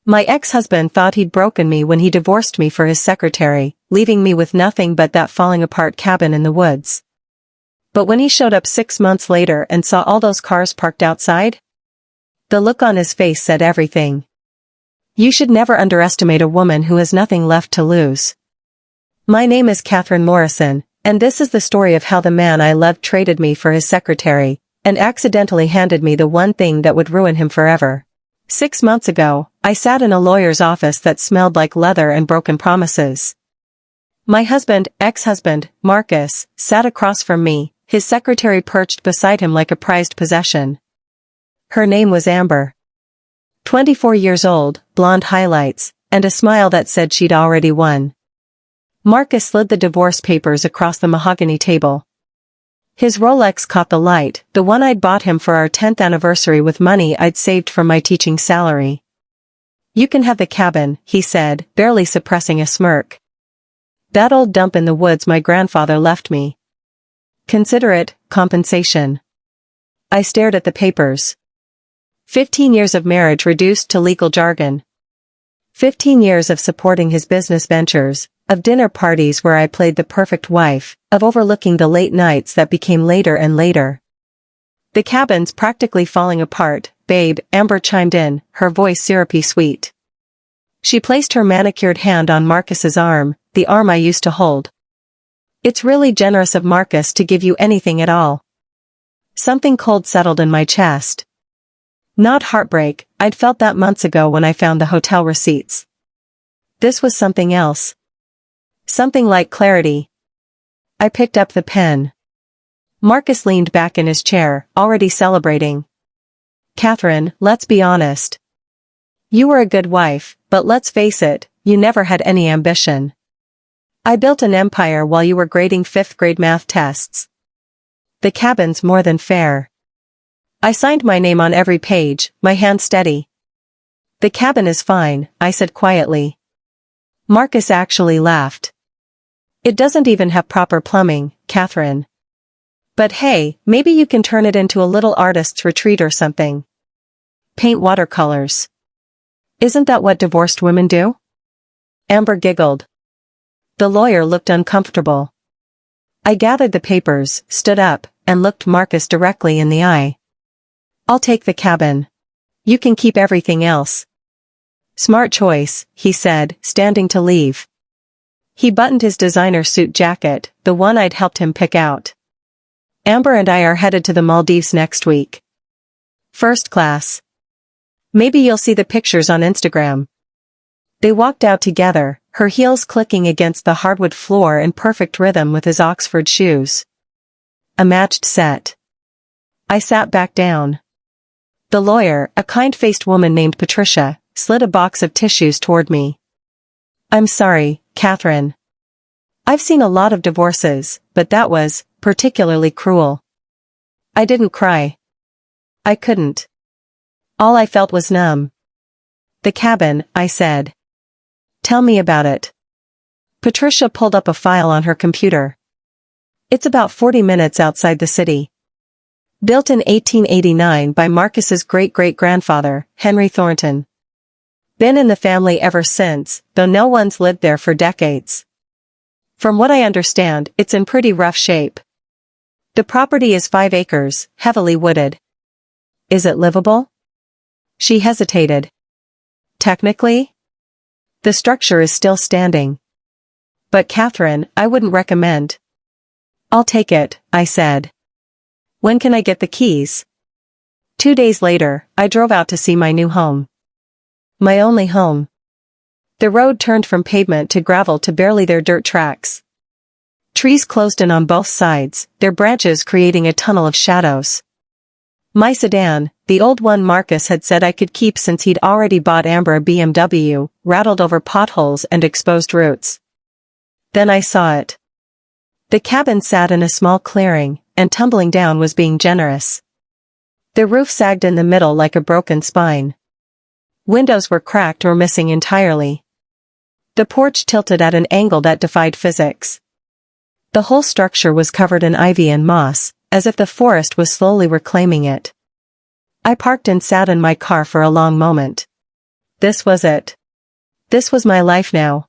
My ex-husband thought he'd broken me when he divorced me for his secretary, leaving me with nothing but that falling-apart cabin in the woods. But when he showed up 6 months later and saw all those cars parked outside, the look on his face said everything. You should never underestimate a woman who has nothing left to lose. My name is Catherine Morrison, and this is the story of how the man I loved traded me for his secretary, and accidentally handed me the one thing that would ruin him forever. 6 months ago, I sat in a lawyer's office that smelled like leather and broken promises. My ex-husband, Marcus, sat across from me, his secretary perched beside him like a prized possession. Her name was Amber. 24 years old, blonde highlights, and a smile that said she'd already won. Marcus slid the divorce papers across the mahogany table. His Rolex caught the light, the one I'd bought him for our 10th anniversary with money I'd saved from my teaching salary. You can have the cabin, he said, barely suppressing a smirk. That old dump in the woods my grandfather left me. Consider it compensation. I stared at the papers. 15 years of marriage reduced to legal jargon. 15 years of supporting his business ventures, of dinner parties where I played the perfect wife, of overlooking the late nights that became later and later. The cabin's practically falling apart, babe, Amber chimed in, her voice syrupy sweet. She placed her manicured hand on Marcus's arm, the arm I used to hold. It's really generous of Marcus to give you anything at all. Something cold settled in my chest. Not heartbreak, I'd felt that months ago when I found the hotel receipts. This was something else. Something like clarity. I picked up the pen. Marcus leaned back in his chair, already celebrating. Catherine, let's be honest. You were a good wife, but let's face it, you never had any ambition. I built an empire while you were grading 5th grade math tests. The cabin's more than fair. I signed my name on every page, my hand steady. The cabin is fine, I said quietly. Marcus actually laughed. It doesn't even have proper plumbing, Catherine. But hey, maybe you can turn it into a little artist's retreat or something. Paint watercolors. Isn't that what divorced women do? Amber giggled. The lawyer looked uncomfortable. I gathered the papers, stood up, and looked Marcus directly in the eye. I'll take the cabin. You can keep everything else. Smart choice, he said, standing to leave. He buttoned his designer suit jacket, the one I'd helped him pick out. Amber and I are headed to the Maldives next week. First class. Maybe you'll see the pictures on Instagram. They walked out together, her heels clicking against the hardwood floor in perfect rhythm with his Oxford shoes. A matched set. I sat back down. The lawyer, a kind-faced woman named Patricia, slid a box of tissues toward me. I'm sorry, Catherine. I've seen a lot of divorces, but that was particularly cruel. I didn't cry. I couldn't. All I felt was numb. The cabin, I said. Tell me about it. Patricia pulled up a file on her computer. It's about 40 minutes outside the city. Built in 1889 by Marcus's great-great-grandfather, Henry Thornton. Been in the family ever since, though no one's lived there for decades. From what I understand, it's in pretty rough shape. The property is 5 acres, heavily wooded. Is it livable? She hesitated. Technically? The structure is still standing. But Catherine, I wouldn't recommend. I'll take it, I said. When can I get the keys? 2 days later, I drove out to see my new home. My only home. The road turned from pavement to gravel to barely their dirt tracks. Trees closed in on both sides, their branches creating a tunnel of shadows. My sedan, the old one Marcus had said I could keep since he'd already bought Amber a BMW, rattled over potholes and exposed roots. Then I saw it. The cabin sat in a small clearing, and tumbling down was being generous. The roof sagged in the middle like a broken spine. Windows were cracked or missing entirely. The porch tilted at an angle that defied physics. The whole structure was covered in ivy and moss, as if the forest was slowly reclaiming it. I parked and sat in my car for a long moment. This was it. This was my life now.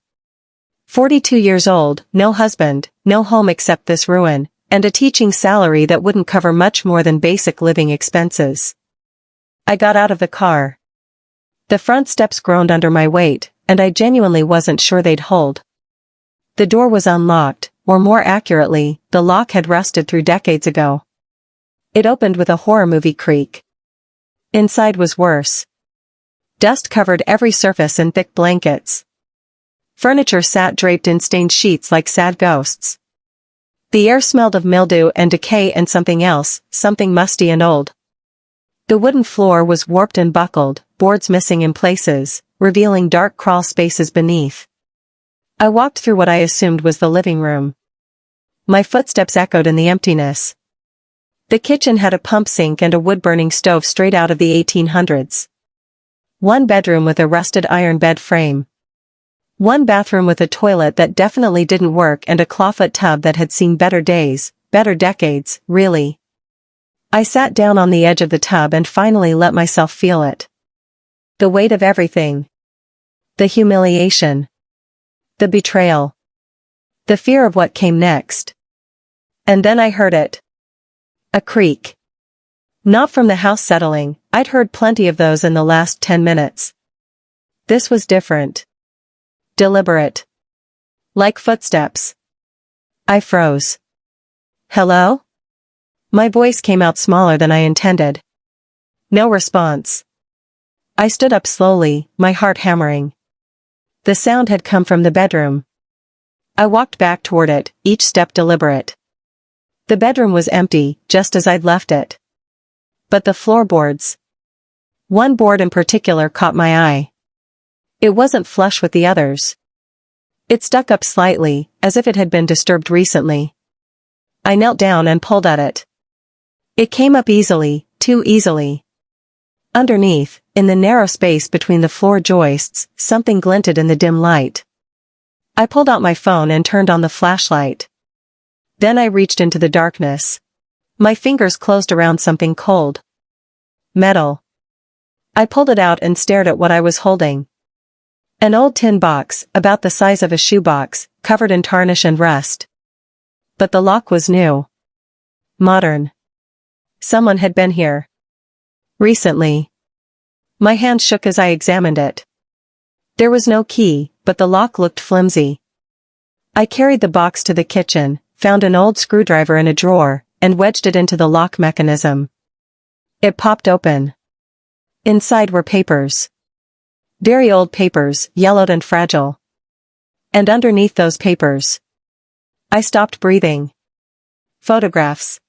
42 years old, no husband, no home except this ruin, and a teaching salary that wouldn't cover much more than basic living expenses. I got out of the car. The front steps groaned under my weight, and I genuinely wasn't sure they'd hold. The door was unlocked, or more accurately, the lock had rusted through decades ago. It opened with a horror movie creak. Inside was worse. Dust covered every surface in thick blankets. Furniture sat draped in stained sheets like sad ghosts. The air smelled of mildew and decay and something else, something musty and old. The wooden floor was warped and buckled, boards missing in places, revealing dark crawl spaces beneath. I walked through what I assumed was the living room. My footsteps echoed in the emptiness. The kitchen had a pump sink and a wood-burning stove straight out of the 1800s. One bedroom with a rusted iron bed frame. One bathroom with a toilet that definitely didn't work and a clawfoot tub that had seen better days, better decades, really. I sat down on the edge of the tub and finally let myself feel it. The weight of everything. The humiliation. The betrayal. The fear of what came next. And then I heard it. A creak. Not from the house settling, I'd heard plenty of those in the last 10 minutes. This was different. Deliberate. Like footsteps. I froze. Hello? My voice came out smaller than I intended. No response. I stood up slowly, my heart hammering. The sound had come from the bedroom. I walked back toward it, each step deliberate. The bedroom was empty, just as I'd left it. But the floorboards. One board in particular caught my eye. It wasn't flush with the others. It stuck up slightly, as if it had been disturbed recently. I knelt down and pulled at it. It came up easily, too easily. Underneath, in the narrow space between the floor joists, something glinted in the dim light. I pulled out my phone and turned on the flashlight. Then I reached into the darkness. My fingers closed around something cold. Metal. I pulled it out and stared at what I was holding. An old tin box, about the size of a shoebox, covered in tarnish and rust. But the lock was new. Modern. Someone had been here. Recently. My hand shook as I examined it. There was no key, but the lock looked flimsy. I carried the box to the kitchen, found an old screwdriver in a drawer, and wedged it into the lock mechanism. It popped open. Inside were papers. Very old papers, yellowed and fragile. And underneath those papers. I stopped breathing. Photographs.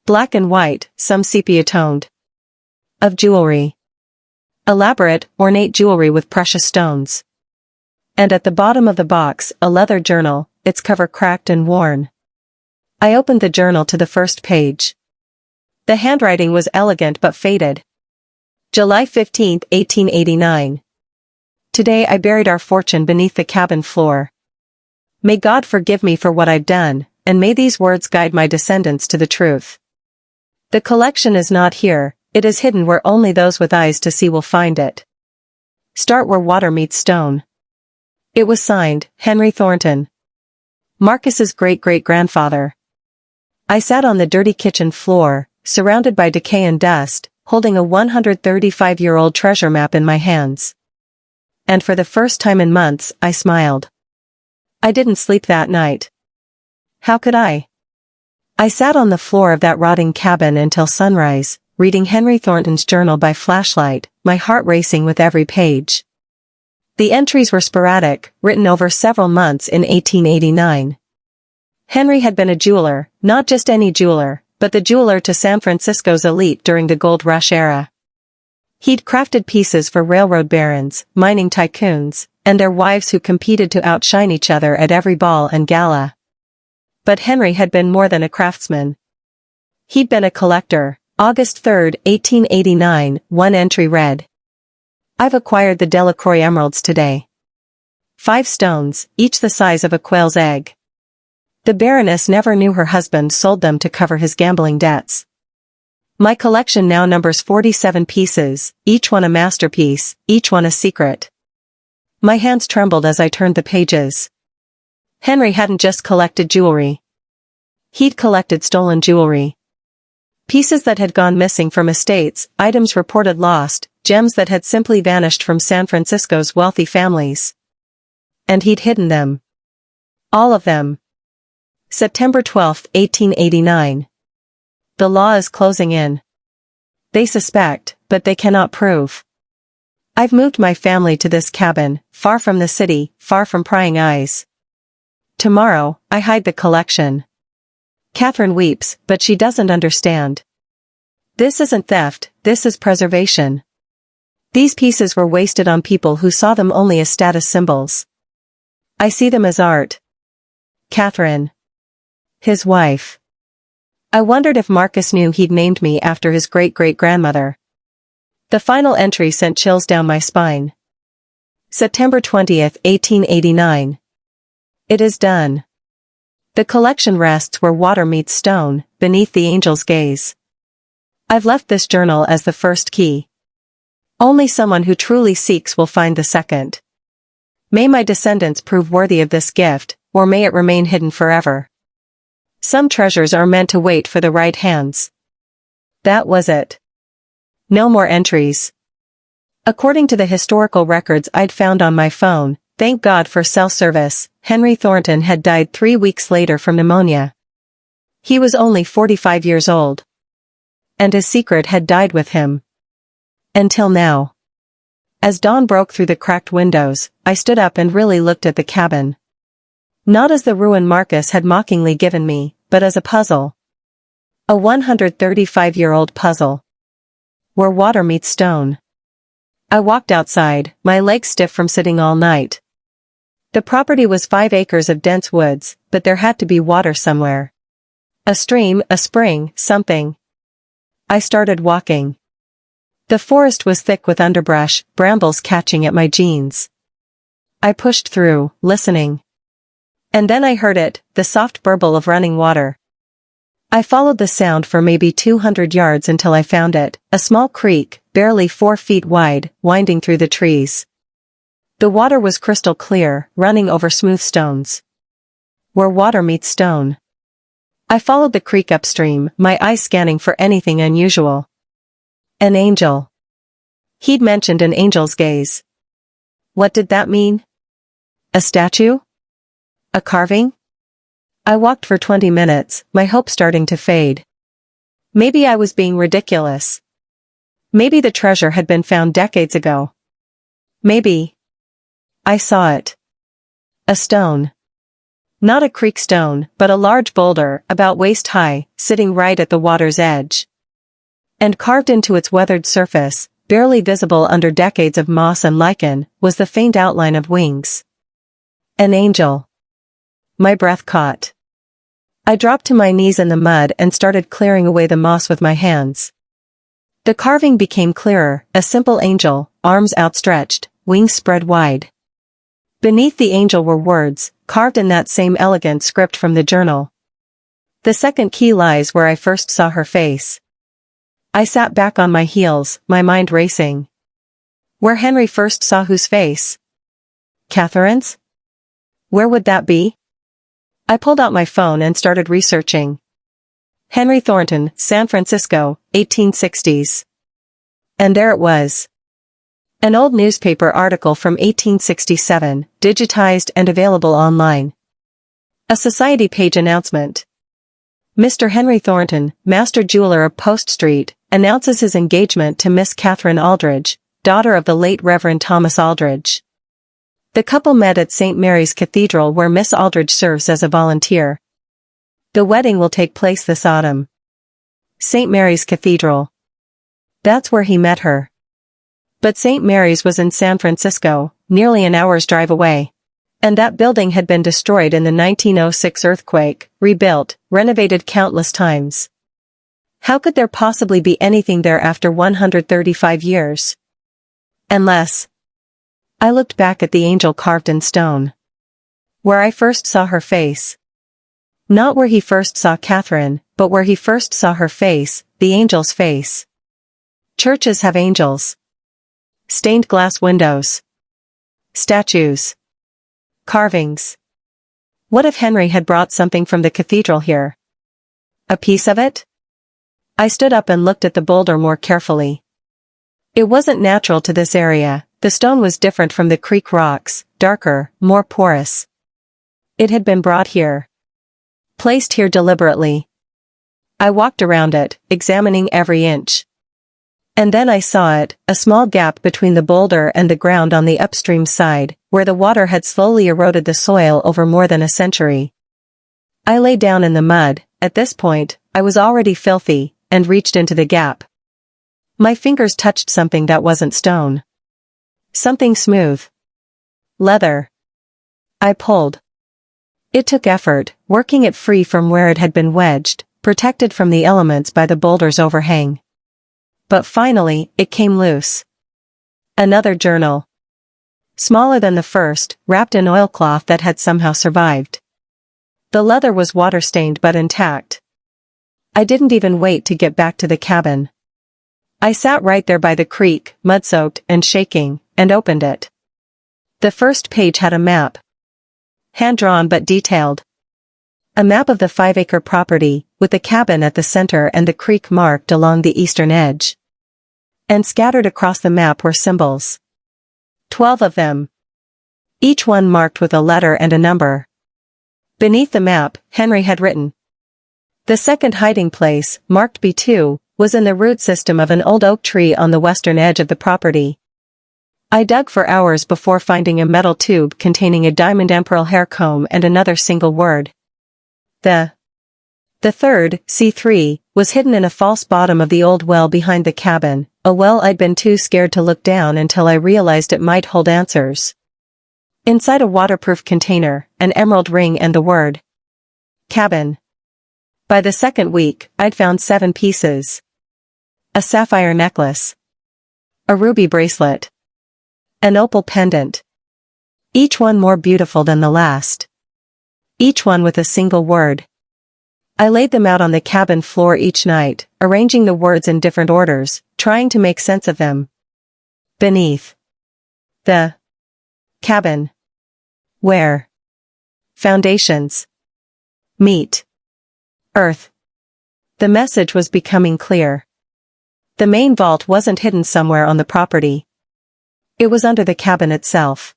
Black and white, some sepia-toned. Of jewelry. Elaborate, ornate jewelry with precious stones. And at the bottom of the box, a leather journal, its cover cracked and worn. I opened the journal to the first page. The handwriting was elegant but faded. July 15, 1889. Today I buried our fortune beneath the cabin floor. May God forgive me for what I've done, and may these words guide my descendants to the truth. The collection is not here, it is hidden where only those with eyes to see will find it. Start where water meets stone. It was signed, Henry Thornton. Marcus's great-great-grandfather. I sat on the dirty kitchen floor, surrounded by decay and dust, holding a 135-year-old treasure map in my hands. And for the first time in months, I smiled. I didn't sleep that night. How could I? I sat on the floor of that rotting cabin until sunrise, reading Henry Thornton's journal by flashlight, my heart racing with every page. The entries were sporadic, written over several months in 1889. Henry had been a jeweler, not just any jeweler, but the jeweler to San Francisco's elite during the gold rush era. He'd crafted pieces for railroad barons, mining tycoons, and their wives who competed to outshine each other at every ball and gala. But Henry had been more than a craftsman. He'd been a collector. August 3, 1889, one entry read. I've acquired the Delacroix emeralds today. 5 stones, each the size of a quail's egg. The Baroness never knew her husband sold them to cover his gambling debts. My collection now numbers 47 pieces, each one a masterpiece, each one a secret. My hands trembled as I turned the pages. Henry hadn't just collected jewelry. He'd collected stolen jewelry. Pieces that had gone missing from estates, items reported lost, gems that had simply vanished from San Francisco's wealthy families. And he'd hidden them. All of them. September 12, 1889. The law is closing in. They suspect, but they cannot prove. I've moved my family to this cabin, far from the city, far from prying eyes. Tomorrow, I hide the collection. Catherine weeps, but she doesn't understand. This isn't theft, this is preservation. These pieces were wasted on people who saw them only as status symbols. I see them as art. Catherine. His wife. I wondered if Marcus knew he'd named me after his great-great-grandmother. The final entry sent chills down my spine. September 20th, 1889. It is done. The collection rests where water meets stone, beneath the angel's gaze. I've left this journal as the first key. Only someone who truly seeks will find the second. May my descendants prove worthy of this gift, or may it remain hidden forever. Some treasures are meant to wait for the right hands. That was it. No more entries. According to the historical records I'd found on my phone, thank God for cell service, Henry Thornton had died 3 weeks later from pneumonia. He was only 45 years old. And his secret had died with him. Until now. As dawn broke through the cracked windows, I stood up and really looked at the cabin. Not as the ruin Marcus had mockingly given me, but as a puzzle. A 135-year-old puzzle. Where water meets stone. I walked outside, my legs stiff from sitting all night. The property was 5 acres of dense woods, but there had to be water somewhere. A stream, a spring, something. I started walking. The forest was thick with underbrush, brambles catching at my jeans. I pushed through, listening. And then I heard it, the soft burble of running water. I followed the sound for maybe 200 yards until I found it, a small creek, barely 4 feet wide, winding through the trees. The water was crystal clear, running over smooth stones. Where water meets stone. I followed the creek upstream, my eyes scanning for anything unusual. An angel. He'd mentioned an angel's gaze. What did that mean? A statue? A carving? I walked for 20 minutes, my hope starting to fade. Maybe I was being ridiculous. Maybe the treasure had been found decades ago. Maybe. I saw it. A stone. Not a creek stone, but a large boulder, about waist high, sitting right at the water's edge. And carved into its weathered surface, barely visible under decades of moss and lichen, was the faint outline of wings. An angel. My breath caught. I dropped to my knees in the mud and started clearing away the moss with my hands. The carving became clearer, a simple angel, arms outstretched, wings spread wide. Beneath the angel were words, carved in that same elegant script from the journal. The second key lies where I first saw her face. I sat back on my heels, my mind racing. Where Henry first saw whose face? Catherine's? Where would that be? I pulled out my phone and started researching. Henry Thornton, San Francisco, 1860s. And there it was. An old newspaper article from 1867, digitized and available online. A society page announcement. Mr. Henry Thornton, master jeweler of Post Street, announces his engagement to Miss Catherine Aldridge, daughter of the late Reverend Thomas Aldridge. The couple met at St. Mary's Cathedral where Miss Aldridge serves as a volunteer. The wedding will take place this autumn. St. Mary's Cathedral. That's where he met her. But St. Mary's was in San Francisco, nearly an hour's drive away. And that building had been destroyed in the 1906 earthquake, rebuilt, renovated countless times. How could there possibly be anything there after 135 years? Unless. I looked back at the angel carved in stone. Where I first saw her face. Not where he first saw Catherine, but where he first saw her face, the the angel's face. Churches have angels. Stained glass windows. Statues. Carvings. What if Henry had brought something from the cathedral here? A piece of it? I stood up and looked at the boulder more carefully. It wasn't natural to this area. The stone was different from the creek rocks, darker, more porous. It had been brought here. Placed here deliberately. I walked around it, examining every inch. And then I saw it, a small gap between the boulder and the ground on the upstream side, where the water had slowly eroded the soil over more than a century. I lay down in the mud. At this point, I was already filthy, and reached into the gap. My fingers touched something that wasn't stone. Something smooth. Leather. I pulled. It took effort, working it free from where it had been wedged, protected from the elements by the boulder's overhang. But finally, it came loose. Another journal. Smaller than the first, wrapped in oilcloth that had somehow survived. The leather was water-stained but intact. I didn't even wait to get back to the cabin. I sat right there by the creek, mud-soaked and shaking, and opened it. The first page had a map. Hand-drawn but detailed. A map of the 5-acre property, with the cabin at the center and the creek marked along the eastern edge. And scattered across the map were symbols. 12 of them. Each one marked with a letter and a number. Beneath the map, Henry had written. The second hiding place, marked B2, was in the root system of an old oak tree on the western edge of the property. I dug for hours before finding a metal tube containing a diamond emerald hair comb and another single word. The third, C3, was hidden in a false bottom of the old well behind the cabin, a well I'd been too scared to look down until I realized it might hold answers. Inside a waterproof container, an emerald ring and the word cabin. By the second week, I'd found 7 pieces. A sapphire necklace. A ruby bracelet. An opal pendant. Each one more beautiful than the last. Each one with a single word. I laid them out on the cabin floor each night, arranging the words in different orders, trying to make sense of them. Beneath. The cabin. Where? Foundations. Meet. Earth. The message was becoming clear. The main vault wasn't hidden somewhere on the property. It was under the cabin itself.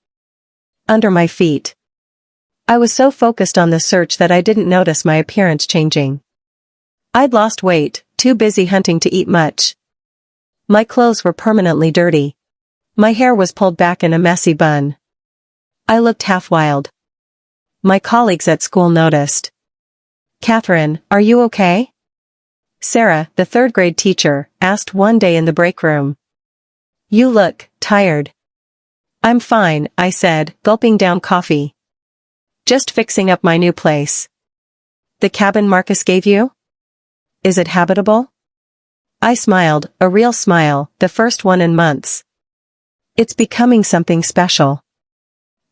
Under my feet. I was so focused on the search that I didn't notice my appearance changing. I'd lost weight, too busy hunting to eat much. My clothes were permanently dirty. My hair was pulled back in a messy bun. I looked half wild. My colleagues at school noticed. "Catherine, are you okay?" Sarah, the third-grade teacher, asked one day in the break room. "You look tired." "I'm fine," I said, gulping down coffee. "Just fixing up my new place." "The cabin Marcus gave you? Is it habitable?" I smiled, a real smile, the first one in months. "It's becoming something special."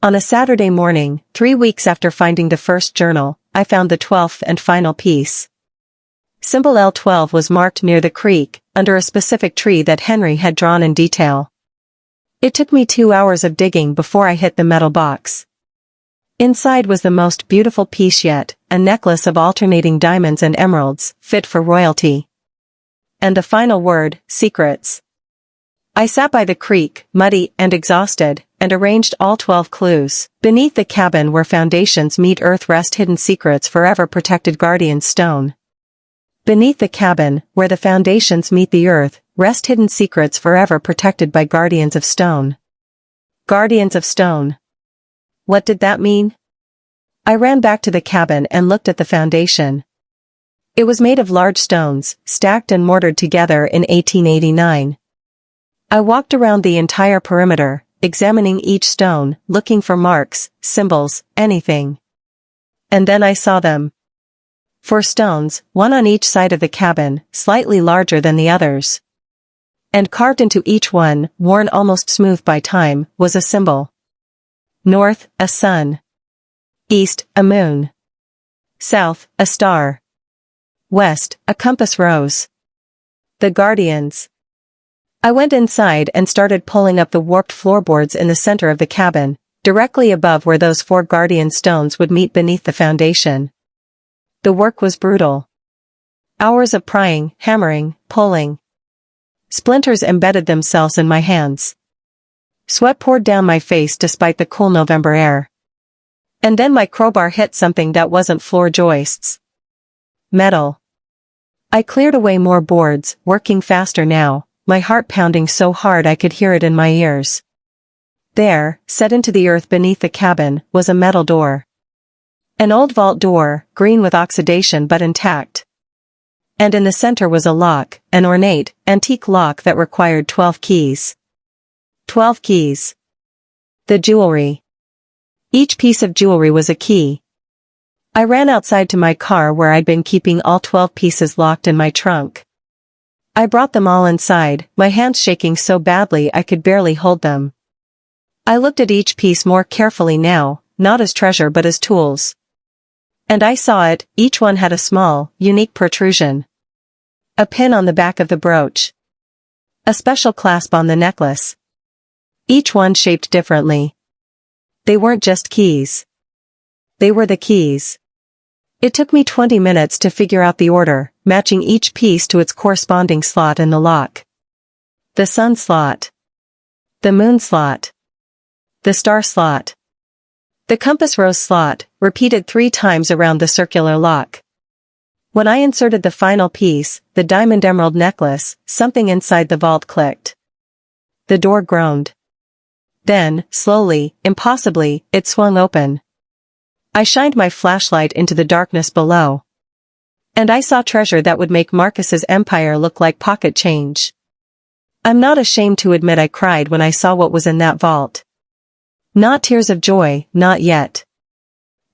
On a Saturday morning, 3 weeks after finding the first journal, I found the 12th and final piece. Symbol L12 was marked near the creek, under a specific tree that Henry had drawn in detail. It took me 2 hours of digging before I hit the metal box. Inside was the most beautiful piece yet, a necklace of alternating diamonds and emeralds, fit for royalty. And the final word, secrets. I sat by the creek, muddy and exhausted, and arranged all 12 clues. Beneath the cabin where foundations meet earth rest hidden secrets forever protected guardians stone. Beneath the cabin, where the foundations meet the earth, rest hidden secrets forever protected by guardians of stone. Guardians of stone. What did that mean? I ran back to the cabin and looked at the foundation. It was made of large stones, stacked and mortared together in 1889. I walked around the entire perimeter, examining each stone, looking for marks, symbols, anything. And then I saw them. 4 stones, one on each side of the cabin, slightly larger than the others. And carved into each one, worn almost smooth by time, was a symbol. North, a sun. East, a moon. South, a star. West, a compass rose. The Guardians. I went inside and started pulling up the warped floorboards in the center of the cabin, directly above where those 4 Guardian stones would meet beneath the foundation. The work was brutal. Hours of prying, hammering, pulling. Splinters embedded themselves in my hands. Sweat poured down my face despite the cool November air. And then my crowbar hit something that wasn't floor joists. Metal. I cleared away more boards, working faster now, my heart pounding so hard I could hear it in my ears. There, set into the earth beneath the cabin, was a metal door. An old vault door, green with oxidation but intact. And in the center was a lock, an ornate, antique lock that required 12 keys. 12 keys. The jewelry. Each piece of jewelry was a key. I ran outside to my car where I'd been keeping all 12 pieces locked in my trunk. I brought them all inside, my hands shaking so badly I could barely hold them. I looked at each piece more carefully now, not as treasure but as tools. And I saw it, each one had a small, unique protrusion. A pin on the back of the brooch. A special clasp on the necklace. Each one shaped differently. They weren't just keys. They were the keys. It took me 20 minutes to figure out the order, matching each piece to its corresponding slot in the lock. The sun slot. The moon slot. The star slot. The compass rose slot, repeated 3 times around the circular lock. When I inserted the final piece, the diamond emerald necklace, something inside the vault clicked. The door groaned. Then, slowly, impossibly, it swung open. I shined my flashlight into the darkness below. And I saw treasure that would make Marcus's empire look like pocket change. I'm not ashamed to admit I cried when I saw what was in that vault. Not tears of joy, not yet.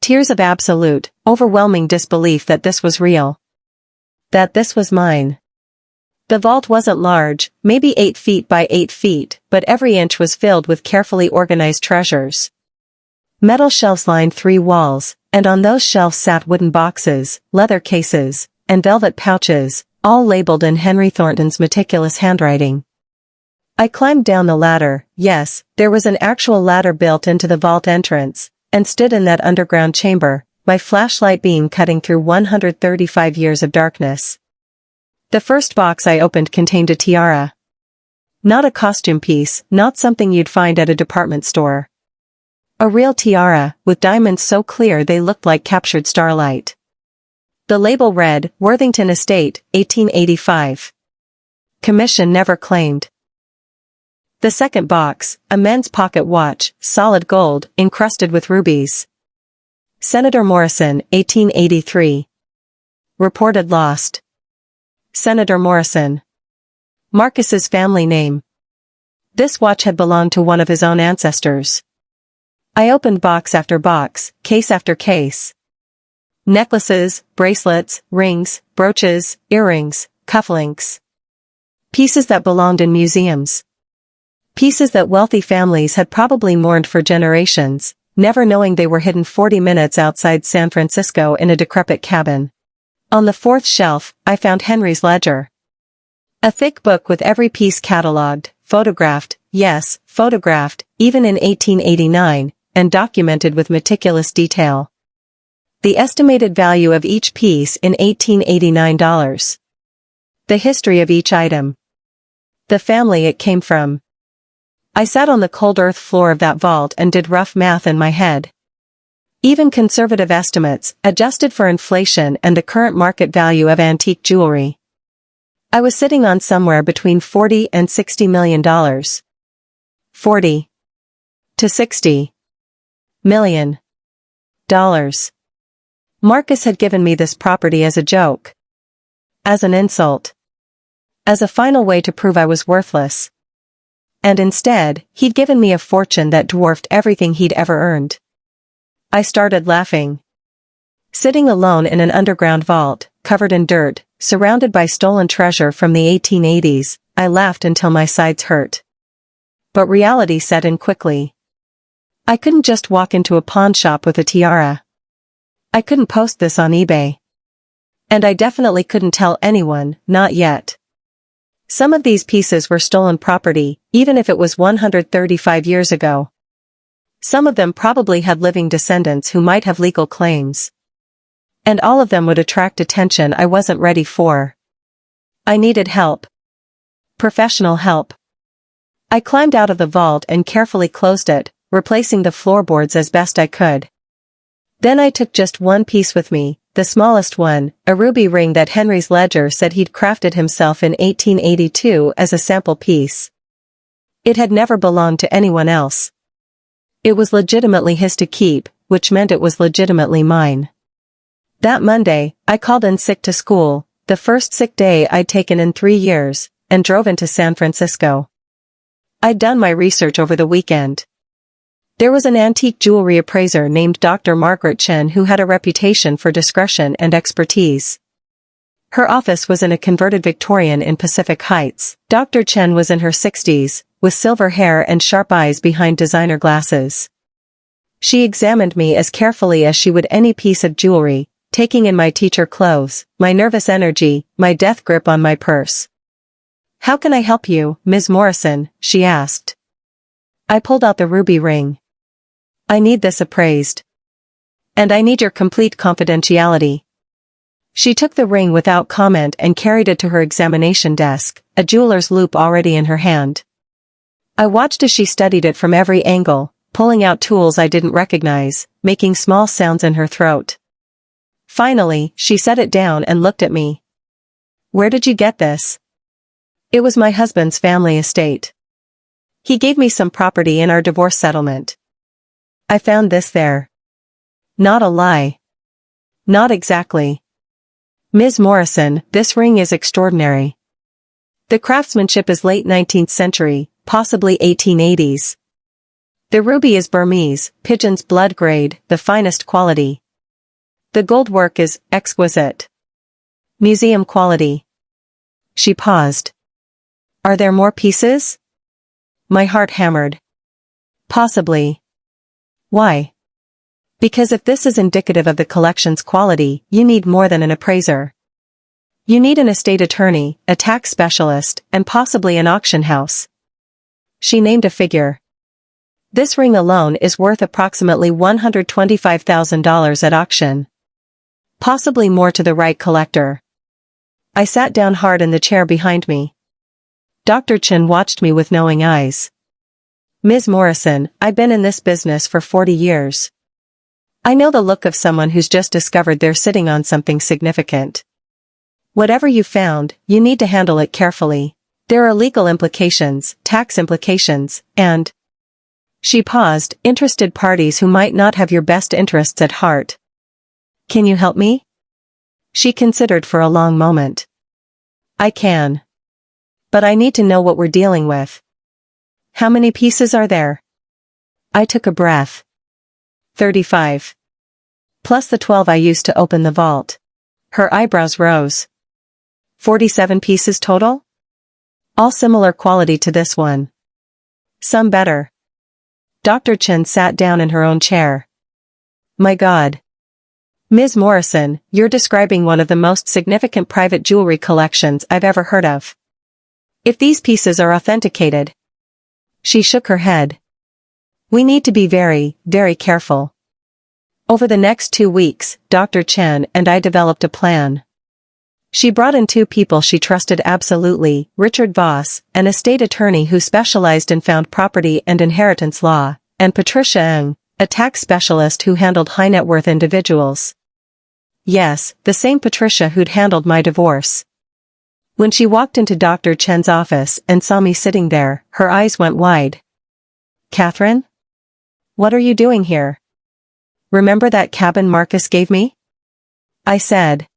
Tears of absolute, overwhelming disbelief that this was real. That this was mine. The vault wasn't large, maybe 8 feet by 8 feet, but every inch was filled with carefully organized treasures. Metal shelves lined 3 walls, and on those shelves sat wooden boxes, leather cases, and velvet pouches, all labeled in Henry Thornton's meticulous handwriting. I climbed down the ladder, yes, there was an actual ladder built into the vault entrance, and stood in that underground chamber, my flashlight beam cutting through 135 years of darkness. The first box I opened contained a tiara. Not a costume piece, not something you'd find at a department store. A real tiara, with diamonds so clear they looked like captured starlight. The label read, Worthington Estate, 1885. Commission never claimed. The second box, a men's pocket watch, solid gold, encrusted with rubies. Senator Morrison, 1883. Reported lost. Senator Morrison. Marcus's family name. This watch had belonged to one of his own ancestors. I opened box after box, case after case. Necklaces, bracelets, rings, brooches, earrings, cufflinks. Pieces that belonged in museums. Pieces that wealthy families had probably mourned for generations, never knowing they were hidden 40 minutes outside San Francisco in a decrepit cabin. On the 4th shelf, I found Henry's ledger. A thick book with every piece catalogued, photographed, yes, photographed, even in 1889, and documented with meticulous detail. The estimated value of each piece in $1889. The history of each item. The family it came from. I sat on the cold earth floor of that vault and did rough math in my head. Even conservative estimates, adjusted for inflation and the current market value of antique jewelry. I was sitting on somewhere between $40 and $60 million. 40 to 60 million dollars. Marcus had given me this property as a joke. As an insult. As a final way to prove I was worthless. And instead, he'd given me a fortune that dwarfed everything he'd ever earned. I started laughing. Sitting alone in an underground vault, covered in dirt, surrounded by stolen treasure from the 1880s, I laughed until my sides hurt. But reality set in quickly. I couldn't just walk into a pawn shop with a tiara. I couldn't post this on eBay. And I definitely couldn't tell anyone, not yet. Some of these pieces were stolen property, even if it was 135 years ago. Some of them probably had living descendants who might have legal claims. And all of them would attract attention I wasn't ready for. I needed help. Professional help. I climbed out of the vault and carefully closed it, replacing the floorboards as best I could. Then I took just one piece with me, the smallest one, a ruby ring that Henry's ledger said he'd crafted himself in 1882 as a sample piece. It had never belonged to anyone else. It was legitimately his to keep, which meant it was legitimately mine. That Monday, I called in sick to school, the first sick day I'd taken in 3 years, and drove into San Francisco. I'd done my research over the weekend. There was an antique jewelry appraiser named Dr. Margaret Chen who had a reputation for discretion and expertise. Her office was in a converted Victorian in Pacific Heights. Dr. Chen was in her 60s, with silver hair and sharp eyes behind designer glasses. She examined me as carefully as she would any piece of jewelry, taking in my teacher clothes, my nervous energy, my death grip on my purse. "How can I help you, Ms. Morrison?" she asked. I pulled out the ruby ring. "I need this appraised. And I need your complete confidentiality." She took the ring without comment and carried it to her examination desk, a jeweler's loupe already in her hand. I watched as she studied it from every angle, pulling out tools I didn't recognize, making small sounds in her throat. Finally, she set it down and looked at me. "Where did you get this?" "It was my husband's family estate. He gave me some property in our divorce settlement. I found this there." Not a lie. Not exactly. "Ms. Morrison, this ring is extraordinary. The craftsmanship is late 19th century, possibly 1880s. The ruby is Burmese, pigeon's blood grade, the finest quality. The gold work is exquisite. Museum quality." She paused. "Are there more pieces?" My heart hammered. "Possibly." "Why?" "Because if this is indicative of the collection's quality, you need more than an appraiser. You need an estate attorney, a tax specialist, and possibly an auction house." She named a figure. "This ring alone is worth approximately $125,000 at auction. Possibly more to the right collector." I sat down hard in the chair behind me. Dr. Chen watched me with knowing eyes. "Ms. Morrison, I've been in this business for 40 years. I know the look of someone who's just discovered they're sitting on something significant. Whatever you found, you need to handle it carefully. There are legal implications, tax implications, and..." She paused, "interested parties who might not have your best interests at heart. Can you help me?" She considered for a long moment. "I can. But I need to know what we're dealing with. How many pieces are there?" I took a breath. 35. Plus the 12 I used to open the vault. Her eyebrows rose. 47 pieces total? All similar quality to this one. Some better. Dr. Chen sat down in her own chair. "My God. Ms. Morrison, you're describing one of the most significant private jewelry collections I've ever heard of. If these pieces are authenticated..." She shook her head. "We need to be very, very careful." Over the next 2 weeks, Dr. Chen and I developed a plan. She brought in 2 people she trusted absolutely, Richard Voss, an estate attorney who specialized in found property and inheritance law, and Patricia Ng, a tax specialist who handled high-net-worth individuals. Yes, the same Patricia who'd handled my divorce. When she walked into Dr. Chen's office and saw me sitting there, her eyes went wide. "Catherine? What are you doing here? Remember that cabin Marcus gave me?" I said.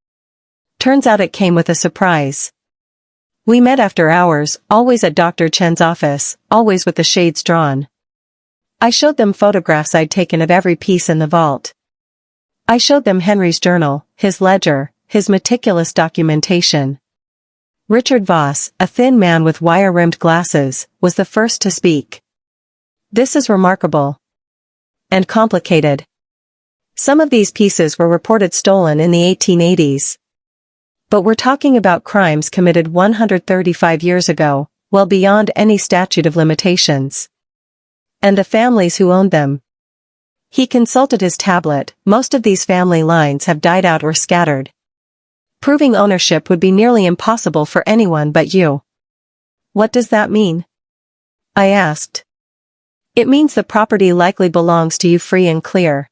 Turns out it came with a surprise. We met after hours, always at Dr. Chen's office, always with the shades drawn. I showed them photographs I'd taken of every piece in the vault. I showed them Henry's journal, his ledger, his meticulous documentation. Richard Voss, a thin man with wire-rimmed glasses, was the first to speak. "This is remarkable. And complicated. Some of these pieces were reported stolen in the 1880s. But we're talking about crimes committed 135 years ago, well beyond any statute of limitations. And the families who owned them. He consulted his tablet. Most of these family lines have died out or scattered. Proving ownership would be nearly impossible for anyone but you. What does that mean? I asked. It means the property likely belongs to you free and clear.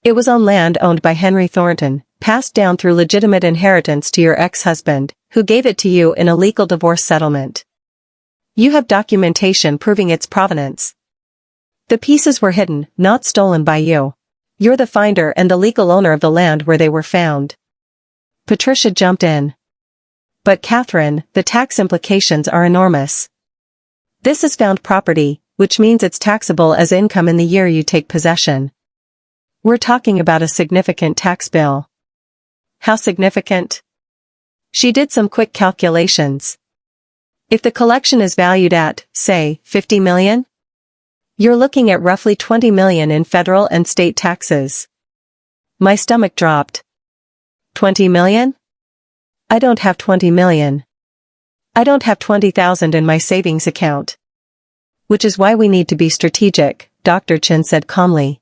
It was on land owned by Henry Thornton, passed down through legitimate inheritance to your ex-husband, who gave it to you in a legal divorce settlement. You have documentation proving its provenance. The pieces were hidden, not stolen by you. You're the finder and the legal owner of the land where they were found. Patricia jumped in. But Catherine, the tax implications are enormous. This is found property, which means it's taxable as income in the year you take possession. We're talking about a significant tax bill. How significant? She did some quick calculations. If the collection is valued at, say, $50 million, you're looking at roughly $20 million in federal and state taxes. My stomach dropped. $20 million? I don't have $20 million. I don't have 20,000 in my savings account. Which is why we need to be strategic, Dr. Chen said calmly.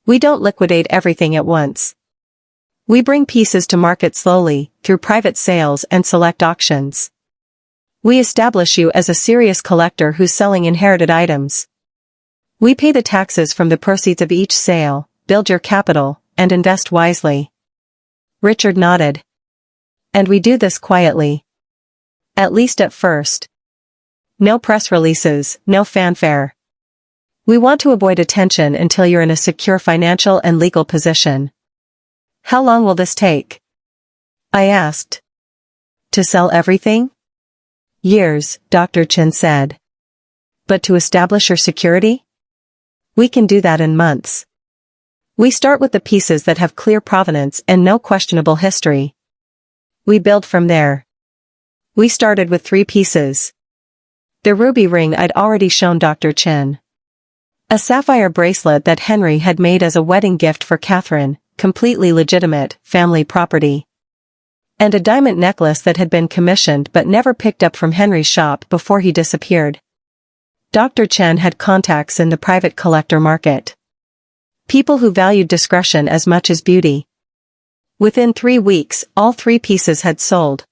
We don't liquidate everything at once. We bring pieces to market slowly, through private sales and select auctions. We establish you as a serious collector who's selling inherited items. We pay the taxes from the proceeds of each sale, build your capital, and invest wisely. Richard nodded. And we do this quietly. At least at first. No press releases, no fanfare. We want to avoid attention until you're in a secure financial and legal position. How long will this take? I asked. To sell everything? Years, Dr. Chen said. But to establish your security? We can do that in months. We start with the pieces that have clear provenance and no questionable history. We build from there. We started with 3 pieces. The ruby ring I'd already shown Dr. Chen. A sapphire bracelet that Henry had made as a wedding gift for Catherine, completely legitimate, family property. And a diamond necklace that had been commissioned but never picked up from Henry's shop before he disappeared. Dr. Chen had contacts in the private collector market. People who valued discretion as much as beauty. Within 3 weeks, all 3 pieces had sold.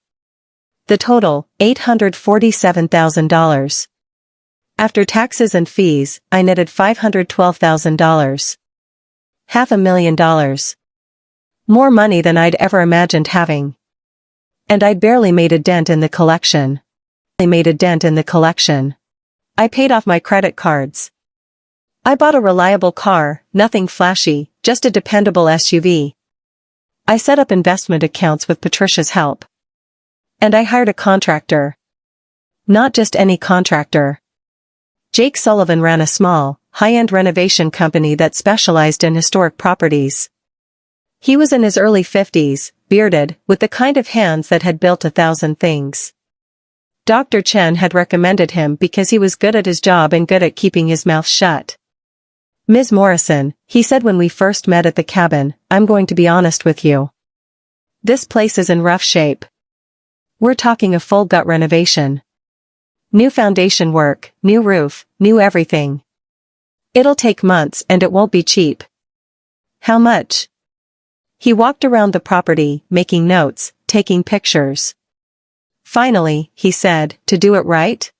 The total, $847,000. After taxes and fees, I netted $512,000. $500,000. More money than I'd ever imagined having. And I'd barely made a dent in the collection. I paid off my credit cards. I bought a reliable car, nothing flashy, just a dependable SUV. I set up investment accounts with Patricia's help. And I hired a contractor. Not just any contractor. Jake Sullivan ran a small, high-end renovation company that specialized in historic properties. He was in his early 50s, bearded, with the kind of hands that had built 1,000 things. Dr. Chen had recommended him because he was good at his job and good at keeping his mouth shut. Ms. Morrison, he said when we first met at the cabin, I'm going to be honest with you. This place is in rough shape. We're talking a full gut renovation. New foundation work, new roof, new everything. It'll take months and it won't be cheap. How much? He walked around the property, making notes, taking pictures. Finally, he said, to do it right?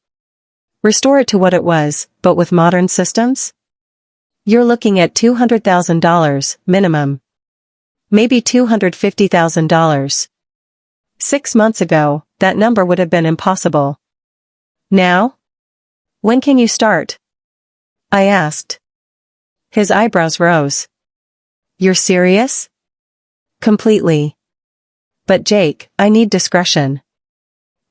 Restore it to what it was, but with modern systems? You're looking at $200,000, minimum. Maybe $250,000. 6 months ago, that number would have been impossible. Now? When can you start? I asked. His eyebrows rose. You're serious? Completely. But Jake, I need discretion.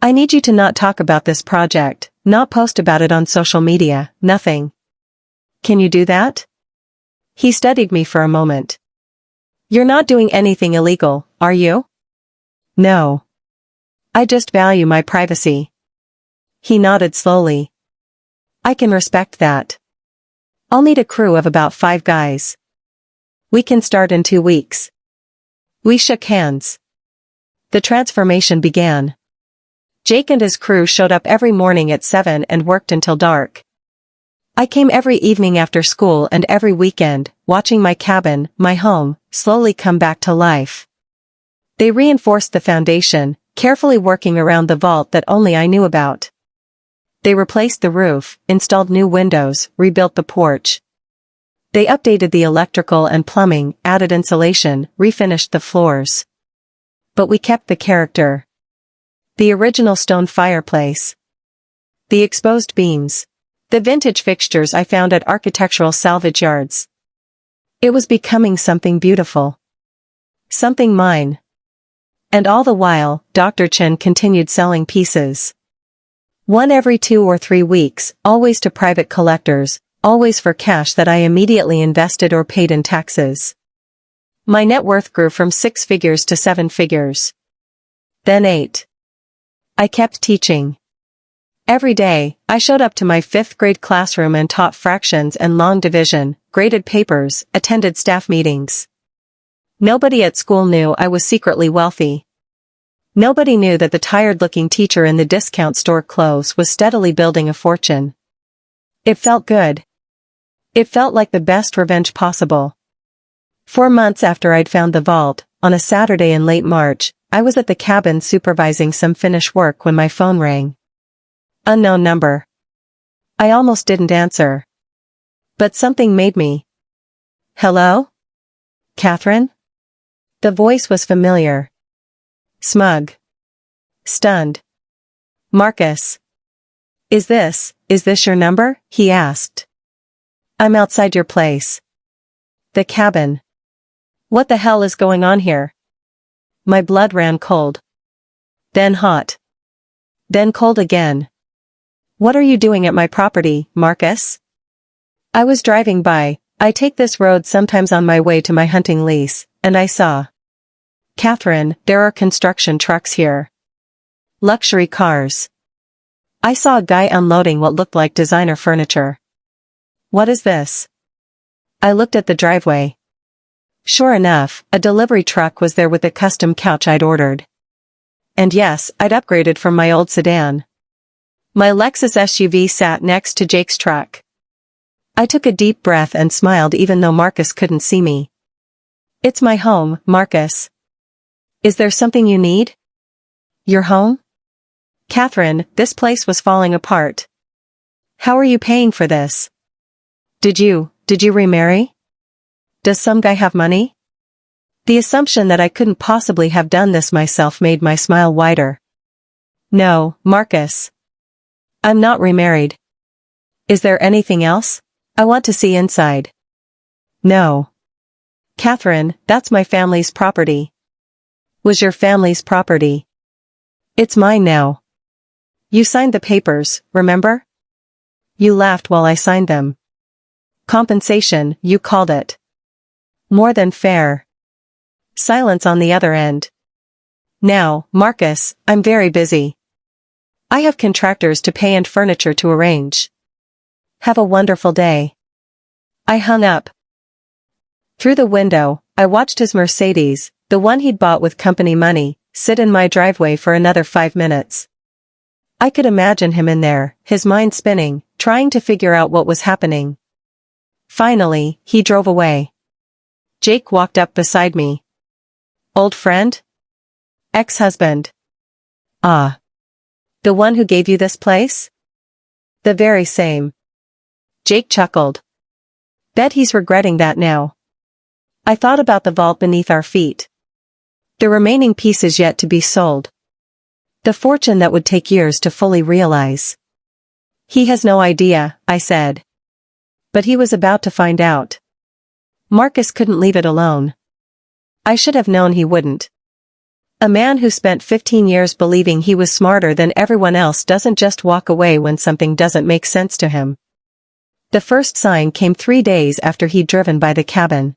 I need you to not talk about this project, not post about it on social media, nothing. Can you do that? He studied me for a moment. You're not doing anything illegal, are you? No. I just value my privacy. He nodded slowly. I can respect that. I'll need a crew of about 5 guys. We can start in 2 weeks. We shook hands. The transformation began. Jake and his crew showed up every morning at 7 and worked until dark. I came every evening after school and every weekend, watching my cabin, my home, slowly come back to life. They reinforced the foundation, carefully working around the vault that only I knew about. They replaced the roof, installed new windows, rebuilt the porch. They updated the electrical and plumbing, added insulation, refinished the floors. But we kept the character. The original stone fireplace. The exposed beams. The vintage fixtures I found at architectural salvage yards. It was becoming something beautiful. Something mine. And all the while, Dr. Chen continued selling pieces. One every 2 or 3 weeks, always to private collectors, always for cash that I immediately invested or paid in taxes. My net worth grew from 6 figures to 7 figures. Then 8. I kept teaching. Every day, I showed up to my 5th grade classroom and taught fractions and long division, graded papers, attended staff meetings. Nobody at school knew I was secretly wealthy. Nobody knew that the tired-looking teacher in the discount store clothes was steadily building a fortune. It felt good. It felt like the best revenge possible. 4 months after I'd found the vault, on a Saturday in late March, I was at the cabin supervising some finish work when my phone rang. Unknown number. I almost didn't answer. But something made me. Hello? Catherine? The voice was familiar. Smug. Stunned. Marcus. Is this your number? He asked. I'm outside your place. The cabin. What the hell is going on here? My blood ran cold. Then hot. Then cold again. What are you doing at my property, Marcus? I was driving by. I take this road sometimes on my way to my hunting lease, and I saw. Catherine, there are construction trucks here. Luxury cars. I saw a guy unloading what looked like designer furniture. What is this? I looked at the driveway. Sure enough, a delivery truck was there with the custom couch I'd ordered. And yes, I'd upgraded from my old sedan. My Lexus SUV sat next to Jake's truck. I took a deep breath and smiled even though Marcus couldn't see me. It's my home, Marcus. Is there something you need? Your home? Catherine, this place was falling apart. How are you paying for this? Did you remarry? Does some guy have money? The assumption that I couldn't possibly have done this myself made my smile wider. No, Marcus. I'm not remarried. Is there anything else? I want to see inside. No. Catherine, that's my family's property. Was your family's property? It's mine now. You signed the papers, remember? You laughed while I signed them. Compensation, you called it. More than fair. Silence on the other end. Now, Marcus, I'm very busy. I have contractors to pay and furniture to arrange. Have a wonderful day. I hung up. Through the window, I watched his Mercedes, the one he'd bought with company money, sit in my driveway for another 5 minutes. I could imagine him in there, his mind spinning, trying to figure out what was happening. Finally, he drove away. Jake walked up beside me. Old friend? Ex-husband. Ah. The one who gave you this place? The very same. Jake chuckled. Bet he's regretting that now. I thought about the vault beneath our feet. The remaining pieces yet to be sold. The fortune that would take years to fully realize. He has no idea, I said. But he was about to find out. Marcus couldn't leave it alone. I should have known he wouldn't. A man who spent 15 years believing he was smarter than everyone else doesn't just walk away when something doesn't make sense to him. The first sign came 3 days after he'd driven by the cabin.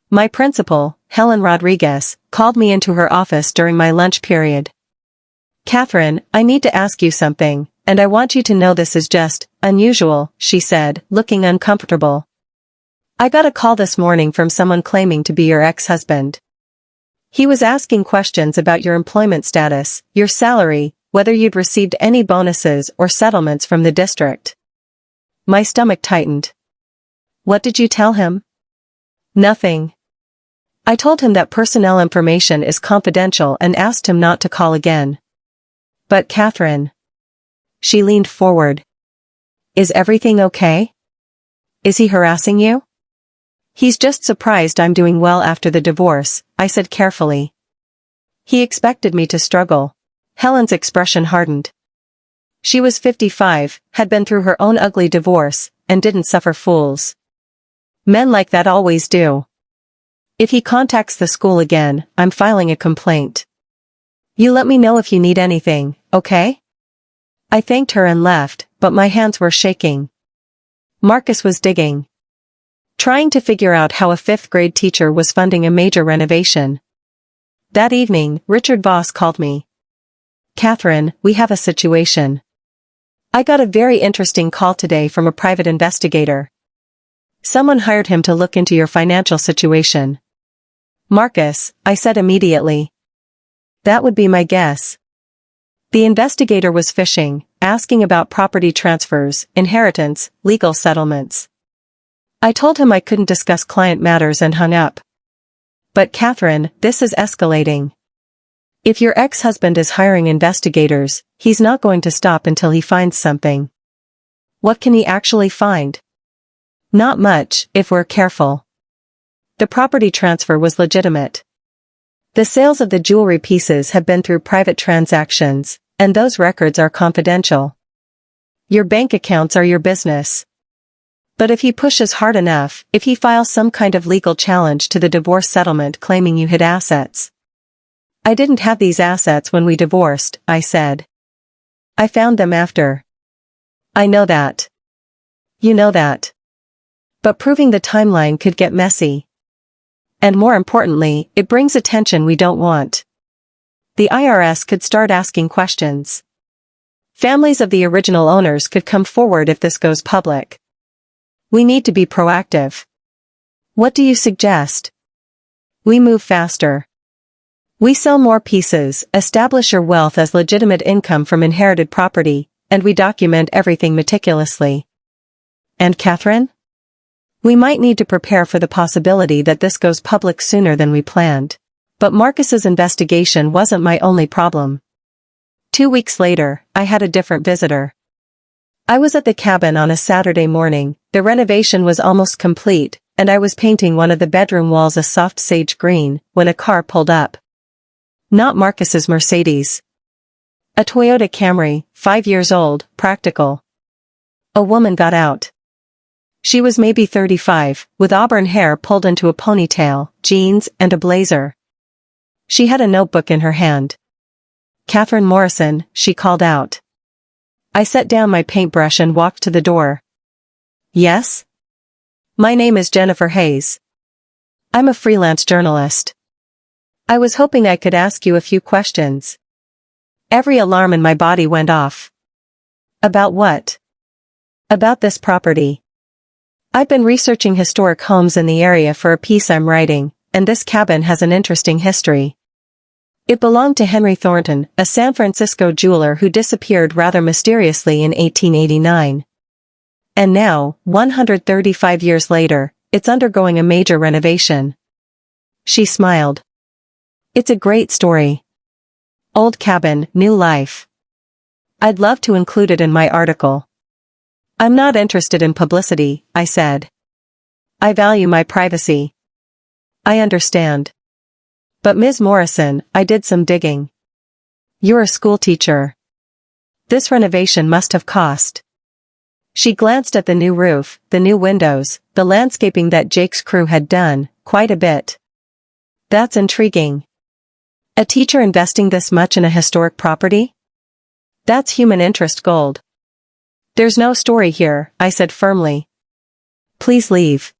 My principal, Helen Rodriguez, called me into her office during my lunch period. Catherine, I need to ask you something, and I want you to know this is just unusual, she said, looking uncomfortable. I got a call this morning from someone claiming to be your ex-husband. He was asking questions about your employment status, your salary, whether you'd received any bonuses or settlements from the district. My stomach tightened. What did you tell him? Nothing. I told him that personnel information is confidential and asked him not to call again. But Catherine. She leaned forward. Is everything okay? Is he harassing you? He's just surprised I'm doing well after the divorce, I said carefully. He expected me to struggle. Helen's expression hardened. She was 55, had been through her own ugly divorce, and didn't suffer fools. Men like that always do. If he contacts the school again, I'm filing a complaint. You let me know if you need anything, okay? I thanked her and left, but my hands were shaking. Marcus was digging. Trying to figure out how a fifth-grade teacher was funding a major renovation. That evening, Richard Voss called me. Catherine, we have a situation. I got a very interesting call today from a private investigator. Someone hired him to look into your financial situation. Marcus, I said immediately. That would be my guess. The investigator was fishing, asking about property transfers, inheritance, legal settlements. I told him I couldn't discuss client matters and hung up. But Catherine, this is escalating. If your ex-husband is hiring investigators, he's not going to stop until he finds something. What can he actually find? Not much, if we're careful. The property transfer was legitimate. The sales of the jewelry pieces have been through private transactions, and those records are confidential. Your bank accounts are your business. But if he pushes hard enough, if he files some kind of legal challenge to the divorce settlement claiming you hid assets. I didn't have these assets when we divorced, I said. I found them after. I know that. You know that. But proving the timeline could get messy. And more importantly, it brings attention we don't want. The IRS could start asking questions. Families of the original owners could come forward if this goes public. We need to be proactive. What do you suggest? We move faster. We sell more pieces, establish your wealth as legitimate income from inherited property, and we document everything meticulously. And Catherine? We might need to prepare for the possibility that this goes public sooner than we planned. But Marcus's investigation wasn't my only problem. 2 weeks later, I had a different visitor. I was at the cabin on a Saturday morning, the renovation was almost complete, and I was painting one of the bedroom walls a soft sage green, when a car pulled up. Not Marcus's Mercedes. A Toyota Camry, 5 years old, practical. A woman got out. She was maybe 35, with auburn hair pulled into a ponytail, jeans, and a blazer. She had a notebook in her hand. Catherine Morrison, she called out. I set down my paintbrush and walked to the door. Yes? My name is Jennifer Hayes. I'm a freelance journalist. I was hoping I could ask you a few questions. Every alarm in my body went off. About what? About this property. I've been researching historic homes in the area for a piece I'm writing, and this cabin has an interesting history. It belonged to Henry Thornton, a San Francisco jeweler who disappeared rather mysteriously in 1889. And now, 135 years later, it's undergoing a major renovation. She smiled. It's a great story. Old cabin, new life. I'd love to include it in my article. I'm not interested in publicity, I said. I value my privacy. I understand. But Ms. Morrison, I did some digging. You're a schoolteacher. This renovation must have cost. She glanced at the new roof, the new windows, the landscaping that Jake's crew had done, quite a bit. That's intriguing. A teacher investing this much in a historic property? That's human interest gold. There's no story here, I said firmly. Please leave.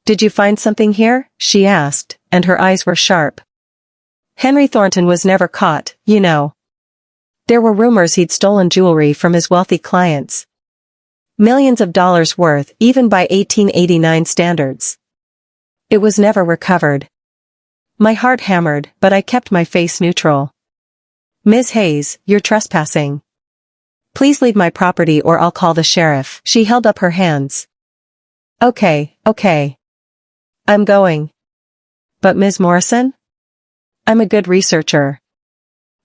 Did you find something here? She asked, and her eyes were sharp. Henry Thornton was never caught, you know. There were rumors he'd stolen jewelry from his wealthy clients. Millions of dollars worth, even by 1889 standards. It was never recovered. My heart hammered, but I kept my face neutral. Ms. Hayes, you're trespassing. Please leave my property or I'll call the sheriff. She held up her hands. Okay. I'm going. But Ms. Morrison? I'm a good researcher.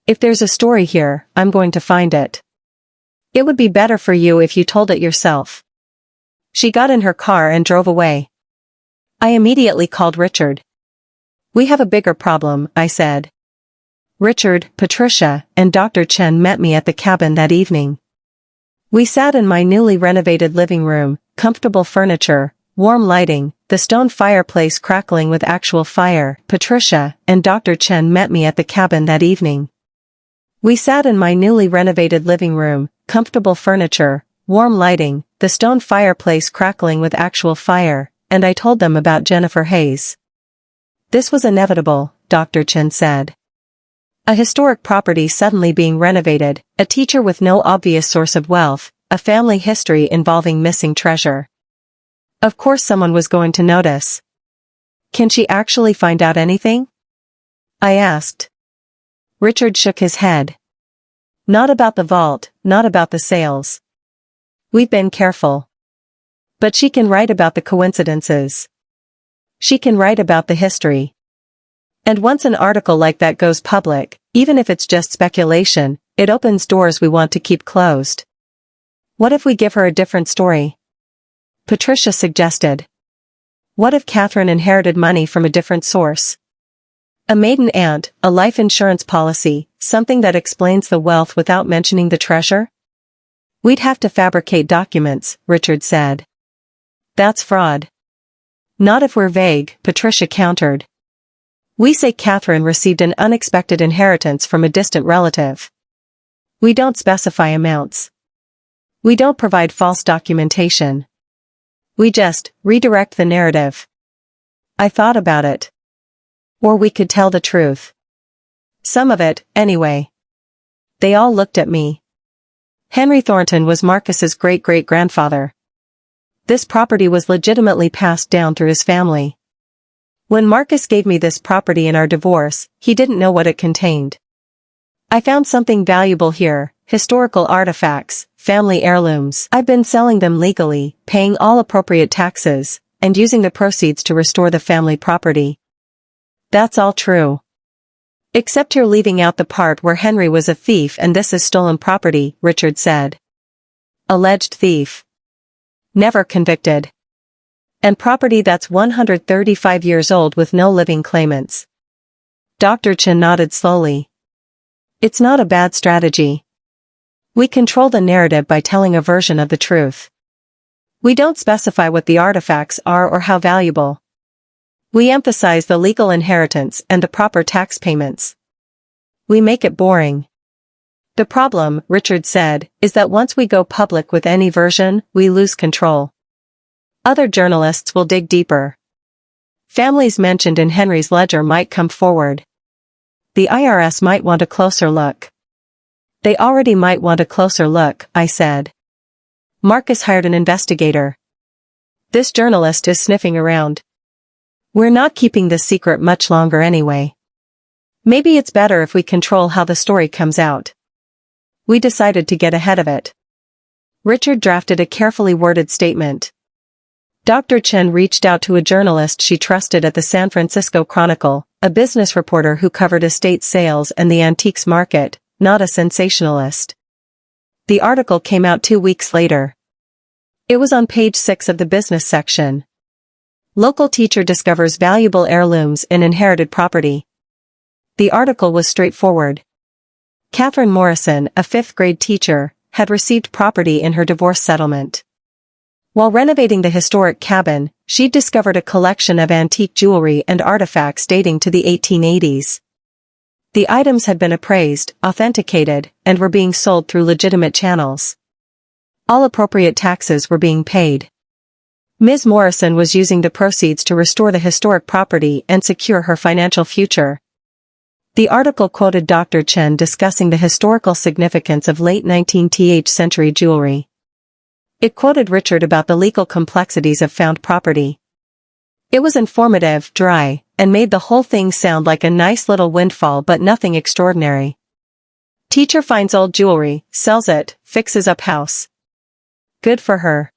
If there's a story here, I'm going to find it. It would be better for you if you told it yourself. She got in her car and drove away. I immediately called Richard. We have a bigger problem, I said. Richard, Patricia, and Dr. Chen met me at the cabin that evening. We sat in my newly renovated living room, comfortable furniture, warm lighting, the stone fireplace crackling with actual fire. Patricia and Dr. Chen met me at the cabin that evening. We sat in my newly renovated living room, comfortable furniture, warm lighting, the stone fireplace crackling with actual fire, and I told them about Jennifer Hayes. This was inevitable, Dr. Chen said. A historic property suddenly being renovated, a teacher with no obvious source of wealth, a family history involving missing treasure. Of course someone was going to notice. Can she actually find out anything? I asked. Richard shook his head. Not about the vault, not about the sales. We've been careful. But she can write about the coincidences. She can write about the history. And once an article like that goes public, even if it's just speculation, it opens doors we want to keep closed. What if we give her a different story? Patricia suggested. What if Catherine inherited money from a different source? A maiden aunt, a life insurance policy, something that explains the wealth without mentioning the treasure? We'd have to fabricate documents, Richard said. That's fraud. Not if we're vague, Patricia countered. We say Catherine received an unexpected inheritance from a distant relative. We don't specify amounts. We don't provide false documentation. We just redirect the narrative. I thought about it. Or we could tell the truth. Some of it, anyway. They all looked at me. Henry Thornton was Marcus's great-great-grandfather. This property was legitimately passed down through his family. When Marcus gave me this property in our divorce, he didn't know what it contained. I found something valuable here, historical artifacts, family heirlooms. I've been selling them legally, paying all appropriate taxes, and using the proceeds to restore the family property. That's all true. Except you're leaving out the part where Henry was a thief and this is stolen property, Richard said. Alleged thief. Never convicted. And property that's 135 years old with no living claimants. Dr. Chen nodded slowly. It's not a bad strategy. We control the narrative by telling a version of the truth. We don't specify what the artifacts are or how valuable. We emphasize the legal inheritance and the proper tax payments. We make it boring. The problem, Richard said, is that once we go public with any version, we lose control. Other journalists will dig deeper. Families mentioned in Henry's ledger might come forward. The IRS might want a closer look. They already might want a closer look, I said. Marcus hired an investigator. This journalist is sniffing around. We're not keeping this secret much longer anyway. Maybe it's better if we control how the story comes out. We decided to get ahead of it. Richard drafted a carefully worded statement. Dr. Chen reached out to a journalist she trusted at the San Francisco Chronicle, a business reporter who covered estate sales and the antiques market, not a sensationalist. The article came out 2 weeks later. It was on page 6 of the business section. Local teacher discovers valuable heirlooms in inherited property. The article was straightforward. Catherine Morrison, a 5th-grade teacher, had received property in her divorce settlement. While renovating the historic cabin, she'd discovered a collection of antique jewelry and artifacts dating to the 1880s. The items had been appraised, authenticated, and were being sold through legitimate channels. All appropriate taxes were being paid. Ms. Morrison was using the proceeds to restore the historic property and secure her financial future. The article quoted Dr. Chen discussing the historical significance of late 19th century jewelry. It quoted Richard about the legal complexities of found property. It was informative, dry, and made the whole thing sound like a nice little windfall but nothing extraordinary. Teacher finds old jewelry, sells it, fixes up house. Good for her.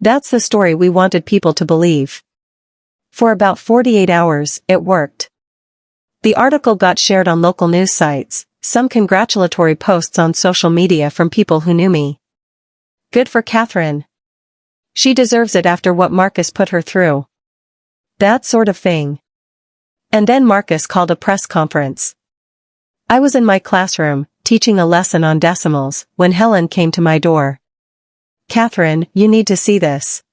That's the story we wanted people to believe. For about 48 hours, it worked. The article got shared on local news sites, some congratulatory posts on social media from people who knew me. Good for Catherine. She deserves it after what Marcus put her through. That sort of thing. And then Marcus called a press conference. I was in my classroom, teaching a lesson on decimals, when Helen came to my door. Catherine, you need to see this.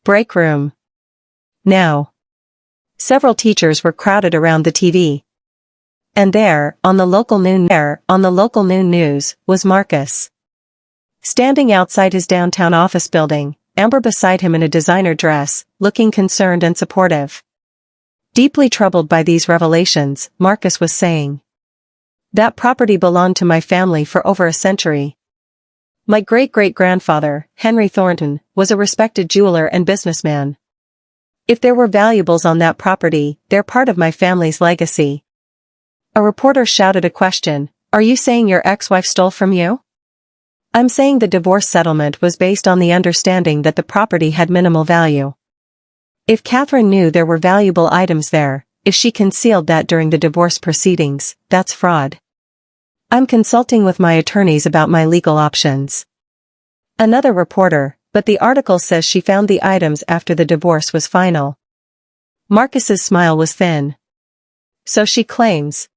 Break room. Now. Several teachers were crowded around the TV. And there, on the local noon news, was Marcus. Standing outside his downtown office building, Amber beside him in a designer dress, looking concerned and supportive. Deeply troubled by these revelations, Marcus was saying. That property belonged to my family for over a century. My great-great-grandfather, Henry Thornton, was a respected jeweler and businessman. If there were valuables on that property, they're part of my family's legacy. A reporter shouted a question, are you saying your ex-wife stole from you? I'm saying the divorce settlement was based on the understanding that the property had minimal value. If Catherine knew there were valuable items there, if she concealed that during the divorce proceedings, that's fraud. I'm consulting with my attorneys about my legal options. Another reporter, but the article says she found the items after the divorce was final. Marcus's smile was thin. So she claims.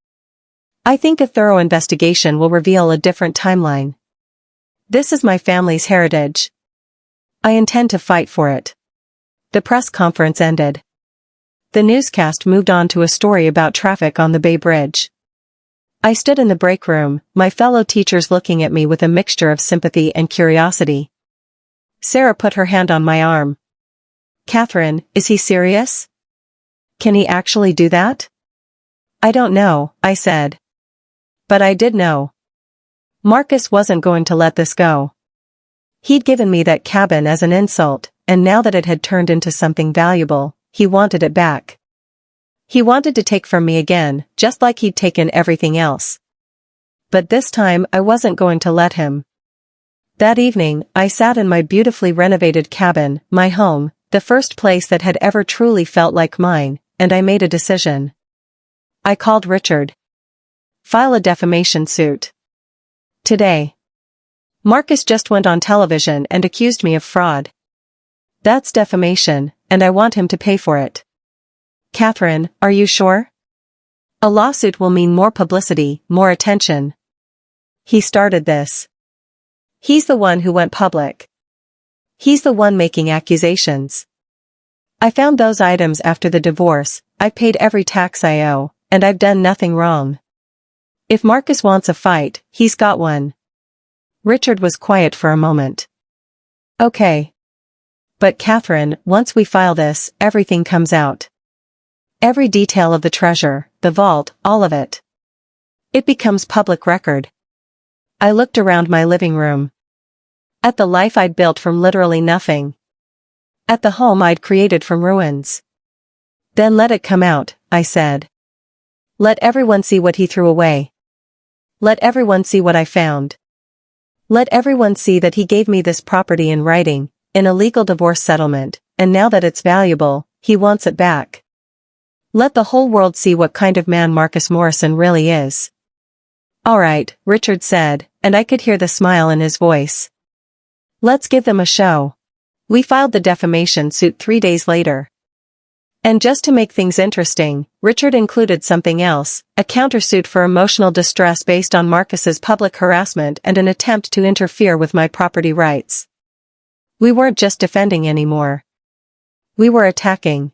I think a thorough investigation will reveal a different timeline. This is my family's heritage. I intend to fight for it. The press conference ended. The newscast moved on to a story about traffic on the Bay Bridge. I stood in the break room, my fellow teachers looking at me with a mixture of sympathy and curiosity. Sarah put her hand on my arm. Catherine, is he serious? Can he actually do that? I don't know, I said. But I did know. Marcus wasn't going to let this go. He'd given me that cabin as an insult, and now that it had turned into something valuable, he wanted it back. He wanted to take from me again, just like he'd taken everything else. But this time I wasn't going to let him. That evening, I sat in my beautifully renovated cabin, my home, the first place that had ever truly felt like mine, and I made a decision. I called Richard. File a defamation suit. Today. Marcus just went on television and accused me of fraud. That's defamation, and I want him to pay for it. Catherine, are you sure? A lawsuit will mean more publicity, more attention. He started this. He's the one who went public. He's the one making accusations. I found those items after the divorce, I paid every tax I owe, and I've done nothing wrong. If Marcus wants a fight, he's got one. Richard was quiet for a moment. Okay. But Catherine, once we file this, everything comes out. Every detail of the treasure, the vault, all of it. It becomes public record. I looked around my living room. At the life I'd built from literally nothing. At the home I'd created from ruins. Then let it come out, I said. Let everyone see what he threw away. Let everyone see what I found. Let everyone see that he gave me this property in writing, in a legal divorce settlement, and now that it's valuable, he wants it back. Let the whole world see what kind of man Marcus Morrison really is. All right, Richard said, and I could hear the smile in his voice. Let's give them a show. We filed the defamation suit 3 days later. And just to make things interesting, Richard included something else, a countersuit for emotional distress based on Marcus's public harassment and an attempt to interfere with my property rights. We weren't just defending anymore. We were attacking.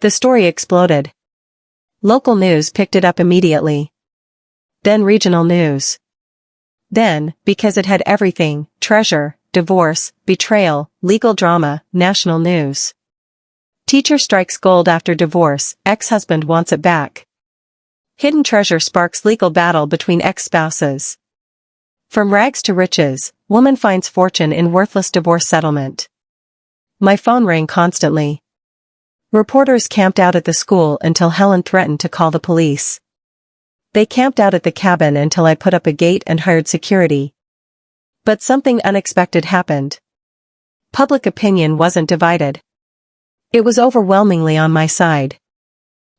The story exploded. Local news picked it up immediately. Then regional news. Then, because it had everything, treasure, divorce, betrayal, legal drama, national news. Teacher strikes gold after divorce, ex-husband wants it back. Hidden treasure sparks legal battle between ex-spouses. From rags to riches, woman finds fortune in worthless divorce settlement. My phone rang constantly. Reporters camped out at the school until Helen threatened to call the police. They camped out at the cabin until I put up a gate and hired security. But something unexpected happened. Public opinion wasn't divided. It was overwhelmingly on my side.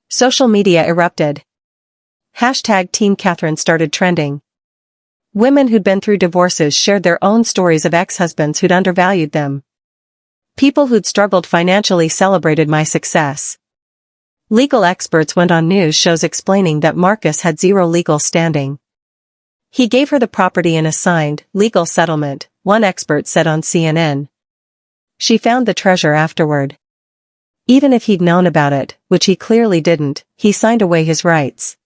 Social media erupted. Hashtag Team Catherine started trending. Women who'd been through divorces shared their own stories of ex-husbands who'd undervalued them. People who'd struggled financially celebrated my success. Legal experts went on news shows explaining that Marcus had zero legal standing. He gave her the property in a signed, legal settlement, one expert said on CNN. She found the treasure afterward. Even if he'd known about it, which he clearly didn't, he signed away his rights.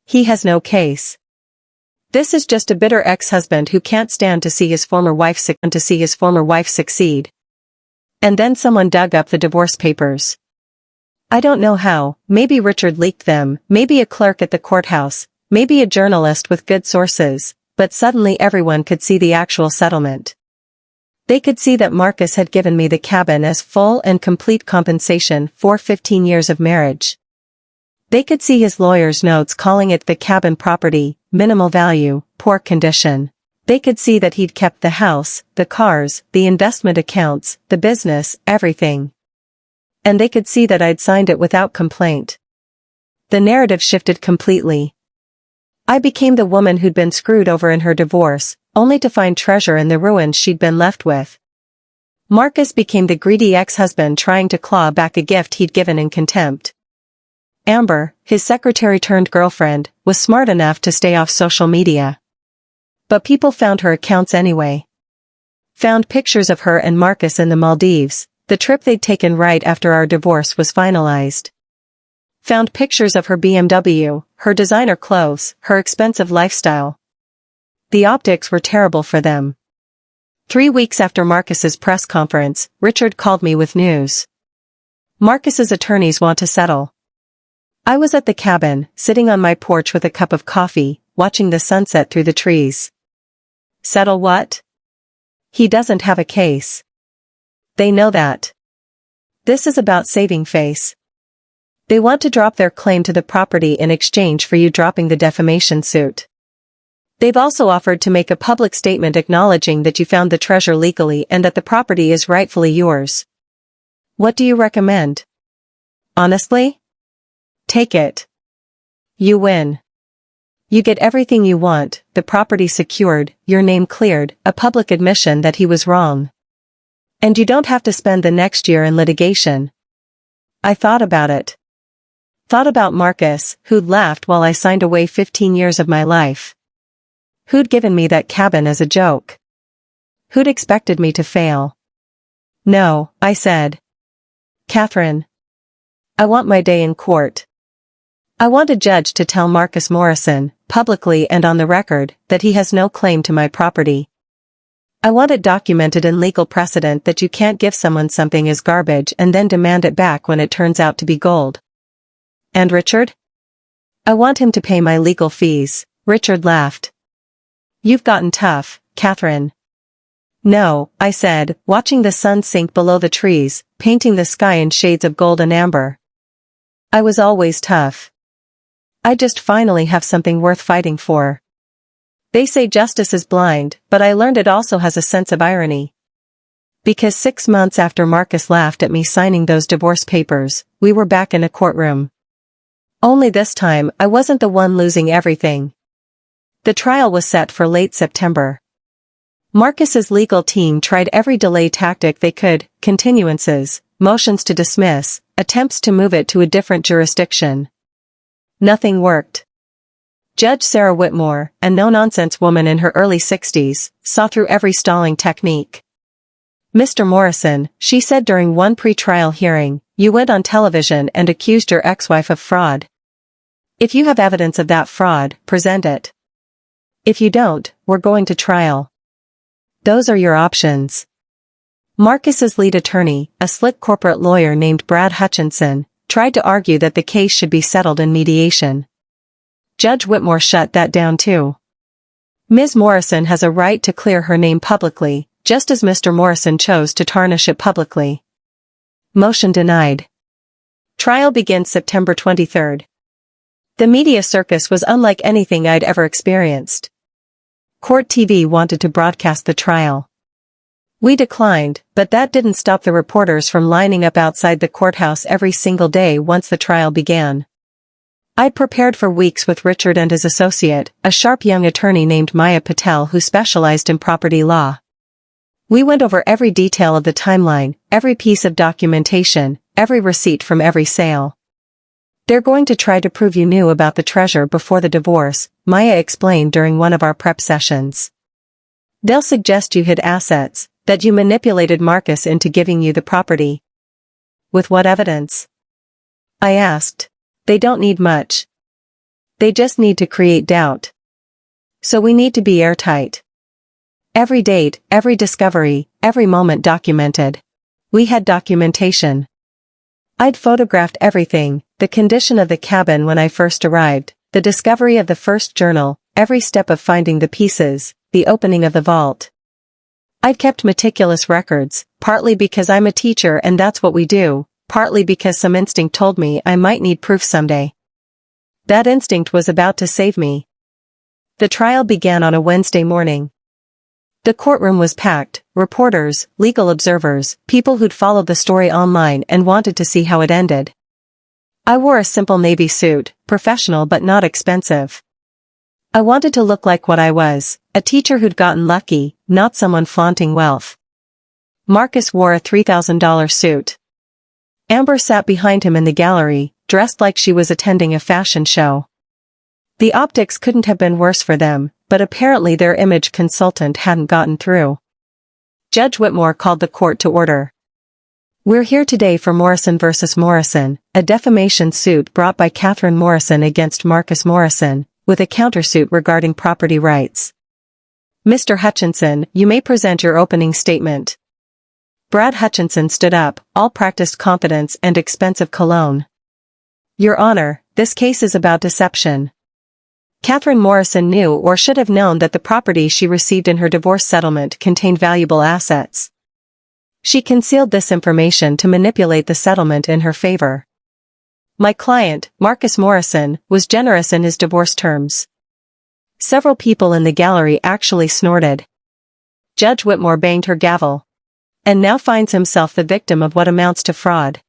He has no case. This is just a bitter ex-husband who can't stand to see his former wife succeed. And then someone dug up the divorce papers. I don't know how, maybe Richard leaked them, maybe a clerk at the courthouse, maybe a journalist with good sources, but suddenly everyone could see the actual settlement. They could see that Marcus had given me the cabin as full and complete compensation for 15 years of marriage. They could see his lawyer's notes calling it the cabin property, minimal value, poor condition. They could see that he'd kept the house, the cars, the investment accounts, the business, everything. And they could see that I'd signed it without complaint. The narrative shifted completely. I became the woman who'd been screwed over in her divorce, only to find treasure in the ruins she'd been left with. Marcus became the greedy ex-husband trying to claw back a gift he'd given in contempt. Amber, his secretary-turned-girlfriend, was smart enough to stay off social media. But people found her accounts anyway. Found pictures of her and Marcus in the Maldives, the trip they'd taken right after our divorce was finalized. Found pictures of her BMW, her designer clothes, her expensive lifestyle. The optics were terrible for them. 3 weeks after Marcus's press conference, Richard called me with news. Marcus's attorneys want to settle. I was at the cabin, sitting on my porch with a cup of coffee, watching the sunset through the trees. Settle what? He doesn't have a case. They know that. This is about saving face. They want to drop their claim to the property in exchange for you dropping the defamation suit. They've also offered to make a public statement acknowledging that you found the treasure legally and that the property is rightfully yours. What do you recommend? Honestly? Take it. You win. You get everything you want, the property secured, your name cleared, a public admission that he was wrong. And you don't have to spend the next year in litigation. I thought about it. Thought about Marcus, who'd laughed while I signed away 15 years of my life. Who'd given me that cabin as a joke. Who'd expected me to fail. No, I said. Catherine. I want my day in court. I want a judge to tell Marcus Morrison, publicly and on the record, that he has no claim to my property. I want it documented in legal precedent that you can't give someone something as garbage and then demand it back when it turns out to be gold. And Richard? I want him to pay my legal fees. Richard laughed. You've gotten tough, Catherine. No, I said, watching the sun sink below the trees, painting the sky in shades of gold and amber. I was always tough. I just finally have something worth fighting for. They say justice is blind, but I learned it also has a sense of irony. Because 6 months after Marcus laughed at me signing those divorce papers, we were back in a courtroom. Only this time, I wasn't the one losing everything. The trial was set for late September. Marcus's legal team tried every delay tactic they could, continuances, motions to dismiss, attempts to move it to a different jurisdiction. Nothing worked. Judge Sarah Whitmore, a no-nonsense woman in her early 60s, saw through every stalling technique. Mr. Morrison, she said during one pre-trial hearing, you went on television and accused your ex-wife of fraud. If you have evidence of that fraud, present it. If you don't, we're going to trial. Those are your options. Marcus's lead attorney, a slick corporate lawyer named Brad Hutchinson, tried to argue that the case should be settled in mediation. Judge Whitmore shut that down too. Ms. Morrison has a right to clear her name publicly, just as Mr. Morrison chose to tarnish it publicly. Motion denied. Trial begins September 23rd. The media circus was unlike anything I'd ever experienced. Court TV wanted to broadcast the trial. We declined, but that didn't stop the reporters from lining up outside the courthouse every single day once the trial began. I'd prepared for weeks with Richard and his associate, a sharp young attorney named Maya Patel who specialized in property law. We went over every detail of the timeline, every piece of documentation, every receipt from every sale. "They're going to try to prove you knew about the treasure before the divorce," Maya explained during one of our prep sessions. "They'll suggest you hid assets, that you manipulated Marcus into giving you the property." "With what evidence?" I asked. "They don't need much. They just need to create doubt. So we need to be airtight. Every date, every discovery, every moment documented." We had documentation. I'd photographed everything, the condition of the cabin when I first arrived, the discovery of the first journal, every step of finding the pieces, the opening of the vault. I'd kept meticulous records, partly because I'm a teacher and that's what we do, partly because some instinct told me I might need proof someday. That instinct was about to save me. The trial began on a Wednesday morning. The courtroom was packed, reporters, legal observers, people who'd followed the story online and wanted to see how it ended. I wore a simple navy suit, professional but not expensive. I wanted to look like what I was, a teacher who'd gotten lucky, not someone flaunting wealth. Marcus wore a $3,000 suit. Amber sat behind him in the gallery, dressed like she was attending a fashion show. The optics couldn't have been worse for them, but apparently their image consultant hadn't gotten through. Judge Whitmore called the court to order. "We're here today for Morrison versus Morrison, a defamation suit brought by Catherine Morrison against Marcus Morrison, with a countersuit regarding property rights. Mr. Hutchinson, you may present your opening statement." Brad Hutchinson stood up, all practiced confidence and expensive cologne. "Your Honor, this case is about deception. Catherine Morrison knew or should have known that the property she received in her divorce settlement contained valuable assets. She concealed this information to manipulate the settlement in her favor. My client, Marcus Morrison, was generous in his divorce terms." Several people in the gallery actually snorted. Judge Whitmore banged her gavel. "And now finds himself the victim of what amounts to fraud.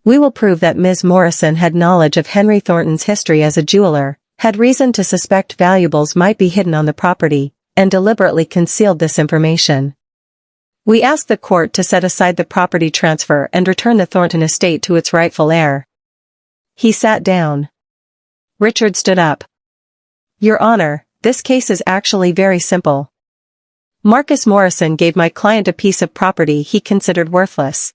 We will prove that Ms. Morrison had knowledge of Henry Thornton's history as a jeweler, had reason to suspect valuables might be hidden on the property, and deliberately concealed this information. We ask the court to set aside the property transfer and return the Thornton estate to its rightful heir." He sat down. Richard stood up. "Your Honor, this case is actually very simple. Marcus Morrison gave my client a piece of property he considered worthless.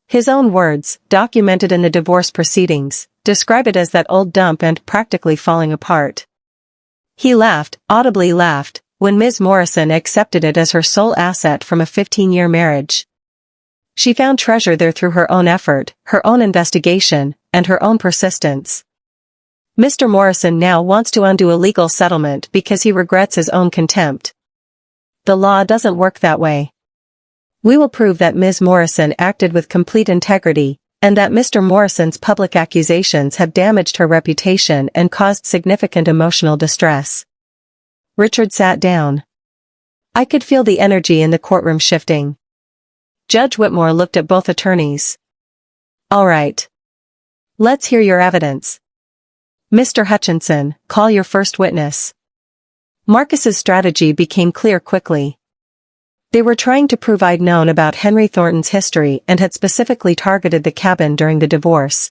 His own words, documented in the divorce proceedings, describe it as that old dump and practically falling apart. He laughed, audibly laughed, when Ms. Morrison accepted it as her sole asset from a 15-year marriage. She found treasure there through her own effort, her own investigation, and her own persistence. Mr. Morrison now wants to undo a legal settlement because he regrets his own contempt. The law doesn't work that way. We will prove that Ms. Morrison acted with complete integrity, and that Mr. Morrison's public accusations have damaged her reputation and caused significant emotional distress." Richard sat down. I could feel the energy in the courtroom shifting. Judge Whitmore looked at both attorneys. "All right. Let's hear your evidence. Mr. Hutchinson, call your first witness." Marcus's strategy became clear quickly. They were trying to prove I'd known about Henry Thornton's history and had specifically targeted the cabin during the divorce.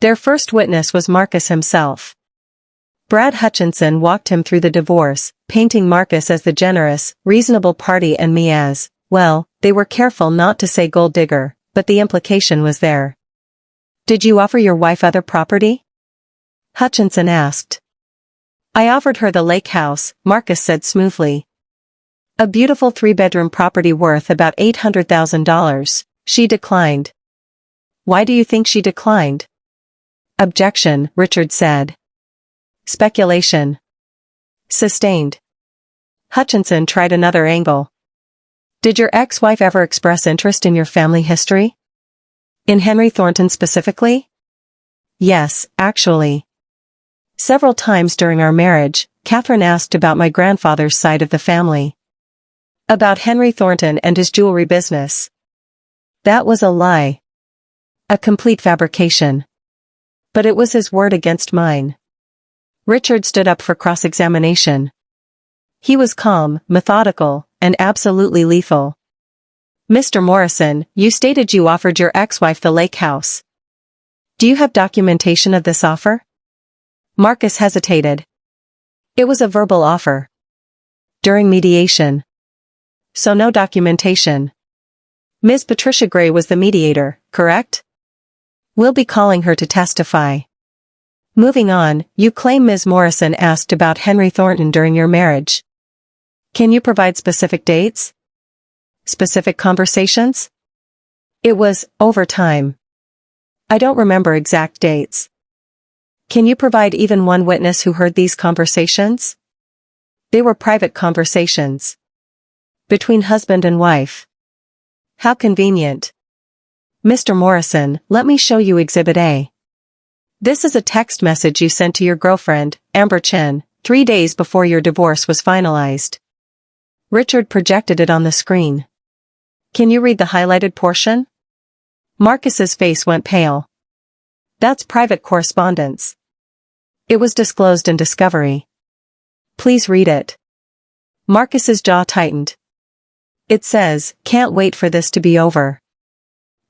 Their first witness was Marcus himself. Brad Hutchinson walked him through the divorce, painting Marcus as the generous, reasonable party and me as, well, they were careful not to say gold digger, but the implication was there. "Did you offer your wife other property?" Hutchinson asked. "I offered her the lake house," Marcus said smoothly. "A beautiful 3-bedroom property worth about $800,000. She declined." "Why do you think she declined?" "Objection," Richard said. "Speculation." Sustained. Hutchinson tried another angle. "Did your ex-wife ever express interest in your family history?" In Henry Thornton specifically? Yes, actually. Several times during our marriage, Catherine asked about my grandfather's side of the family. About Henry Thornton and his jewelry business. That was a lie. A complete fabrication. But it was his word against mine. Richard stood up for cross-examination. He was calm, methodical, and absolutely lethal. Mr. Morrison, you stated you offered your ex-wife the lake house. Do you have documentation of this offer? Marcus hesitated. It was a verbal offer. During mediation. So no documentation. Ms. Patricia Gray was the mediator, correct? We'll be calling her to testify. Moving on, you claim Ms. Morrison asked about Henry Thornton during your marriage. Can you provide specific dates? Specific conversations? It was, over time. I don't remember exact dates. Can you provide even one witness who heard these conversations? They were private conversations. Between husband and wife. How convenient. Mr. Morrison, let me show you Exhibit A. This is a text message you sent to your girlfriend, Amber Chen, 3 days before your divorce was finalized. Richard projected it on the screen. Can you read the highlighted portion? Marcus's face went pale. That's private correspondence. It was disclosed in Discovery. Please read it. Marcus's jaw tightened. It says, can't wait for this to be over.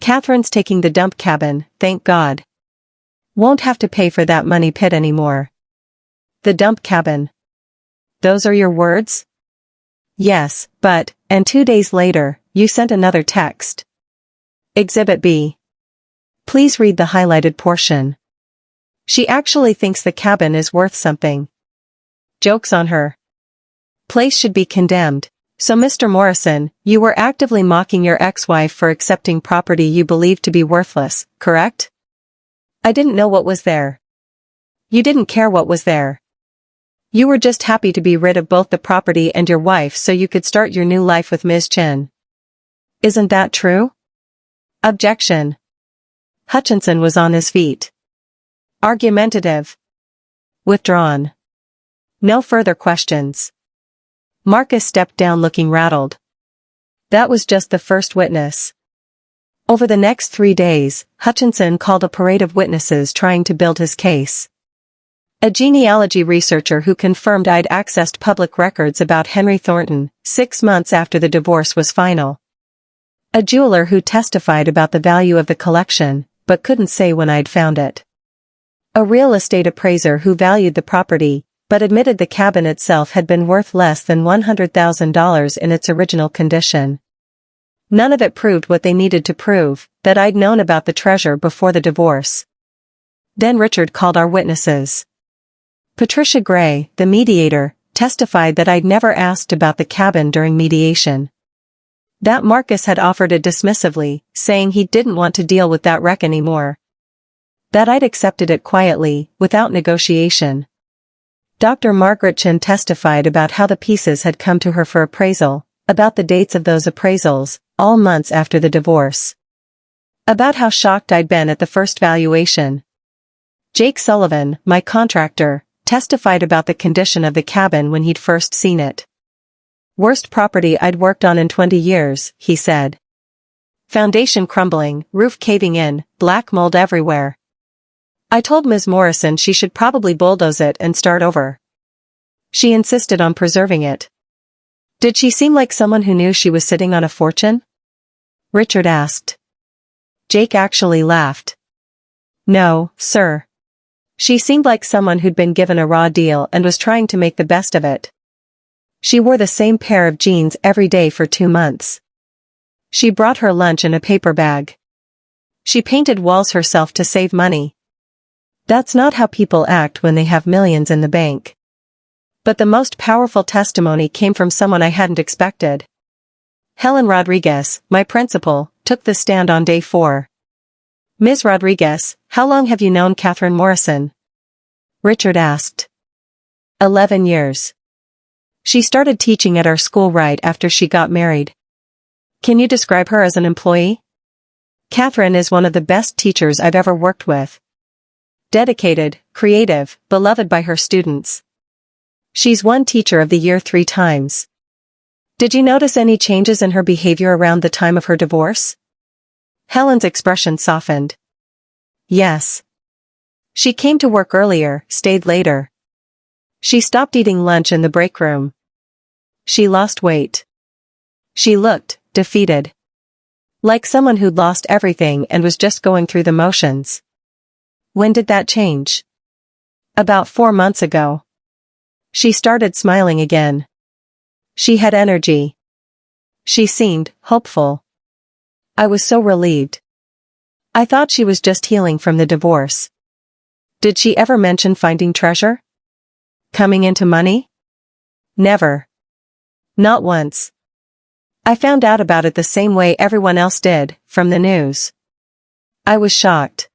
Catherine's taking the dump cabin, thank God. Won't have to pay for that money pit anymore. The dump cabin. Those are your words? Yes, but, and 2 days later, you sent another text. Exhibit B. Please read the highlighted portion. She actually thinks the cabin is worth something. Joke's on her. Place should be condemned. So Mr. Morrison, you were actively mocking your ex-wife for accepting property you believed to be worthless, correct? I didn't know what was there. You didn't care what was there. You were just happy to be rid of both the property and your wife so you could start your new life with Ms. Chen. Isn't that true? Objection. Hutchinson was on his feet. Argumentative. Withdrawn. No further questions. Marcus stepped down looking rattled. That was just the first witness. Over the next 3 days, Hutchinson called a parade of witnesses trying to build his case. A genealogy researcher who confirmed I'd accessed public records about Henry Thornton 6 months after the divorce was final. A jeweler who testified about the value of the collection, but couldn't say when I'd found it. A real estate appraiser who valued the property, but admitted the cabin itself had been worth less than $100,000 in its original condition. None of it proved what they needed to prove, that I'd known about the treasure before the divorce. Then Richard called our witnesses. Patricia Gray, the mediator, testified that I'd never asked about the cabin during mediation. That Marcus had offered it dismissively, saying he didn't want to deal with that wreck anymore. That I'd accepted it quietly, without negotiation. Dr. Margaret Chen testified about how the pieces had come to her for appraisal, about the dates of those appraisals, all months after the divorce. About how shocked I'd been at the first valuation. Jake Sullivan, my contractor, testified about the condition of the cabin when he'd first seen it. Worst property I'd worked on in 20 years, he said. Foundation crumbling, roof caving in, black mold everywhere. I told Ms. Morrison she should probably bulldoze it and start over. She insisted on preserving it. Did she seem like someone who knew she was sitting on a fortune? Richard asked. Jake actually laughed. No, sir. She seemed like someone who'd been given a raw deal and was trying to make the best of it. She wore the same pair of jeans every day for 2 months. She brought her lunch in a paper bag. She painted walls herself to save money. That's not how people act when they have millions in the bank. But the most powerful testimony came from someone I hadn't expected. Helen Rodriguez, my principal, took the stand on day 4. Ms. Rodriguez, how long have you known Catherine Morrison? Richard asked. 11 years. She started teaching at our school right after she got married. Can you describe her as an employee? Catherine is one of the best teachers I've ever worked with. Dedicated, creative, beloved by her students. She's won Teacher of the Year 3 times. Did you notice any changes in her behavior around the time of her divorce? Helen's expression softened. Yes. She came to work earlier, stayed later. She stopped eating lunch in the break room. She lost weight. She looked defeated. Like someone who'd lost everything and was just going through the motions. When did that change? About 4 months ago. She started smiling again. She had energy. She seemed hopeful. I was so relieved. I thought she was just healing from the divorce. Did she ever mention finding treasure? Coming into money? Never. Not once. I found out about it the same way everyone else did, from the news. I was shocked.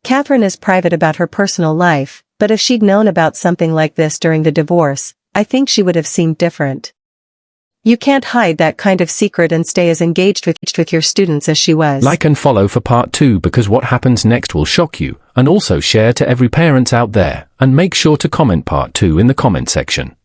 Catherine is private about her personal life, but if she'd known about something like this during the divorce, I think she would have seemed different. You can't hide that kind of secret and stay as engaged with your students as she was. Like and follow for part 2 because what happens next will shock you, and also share to every parents out there, and make sure to comment part 2 in the comment section.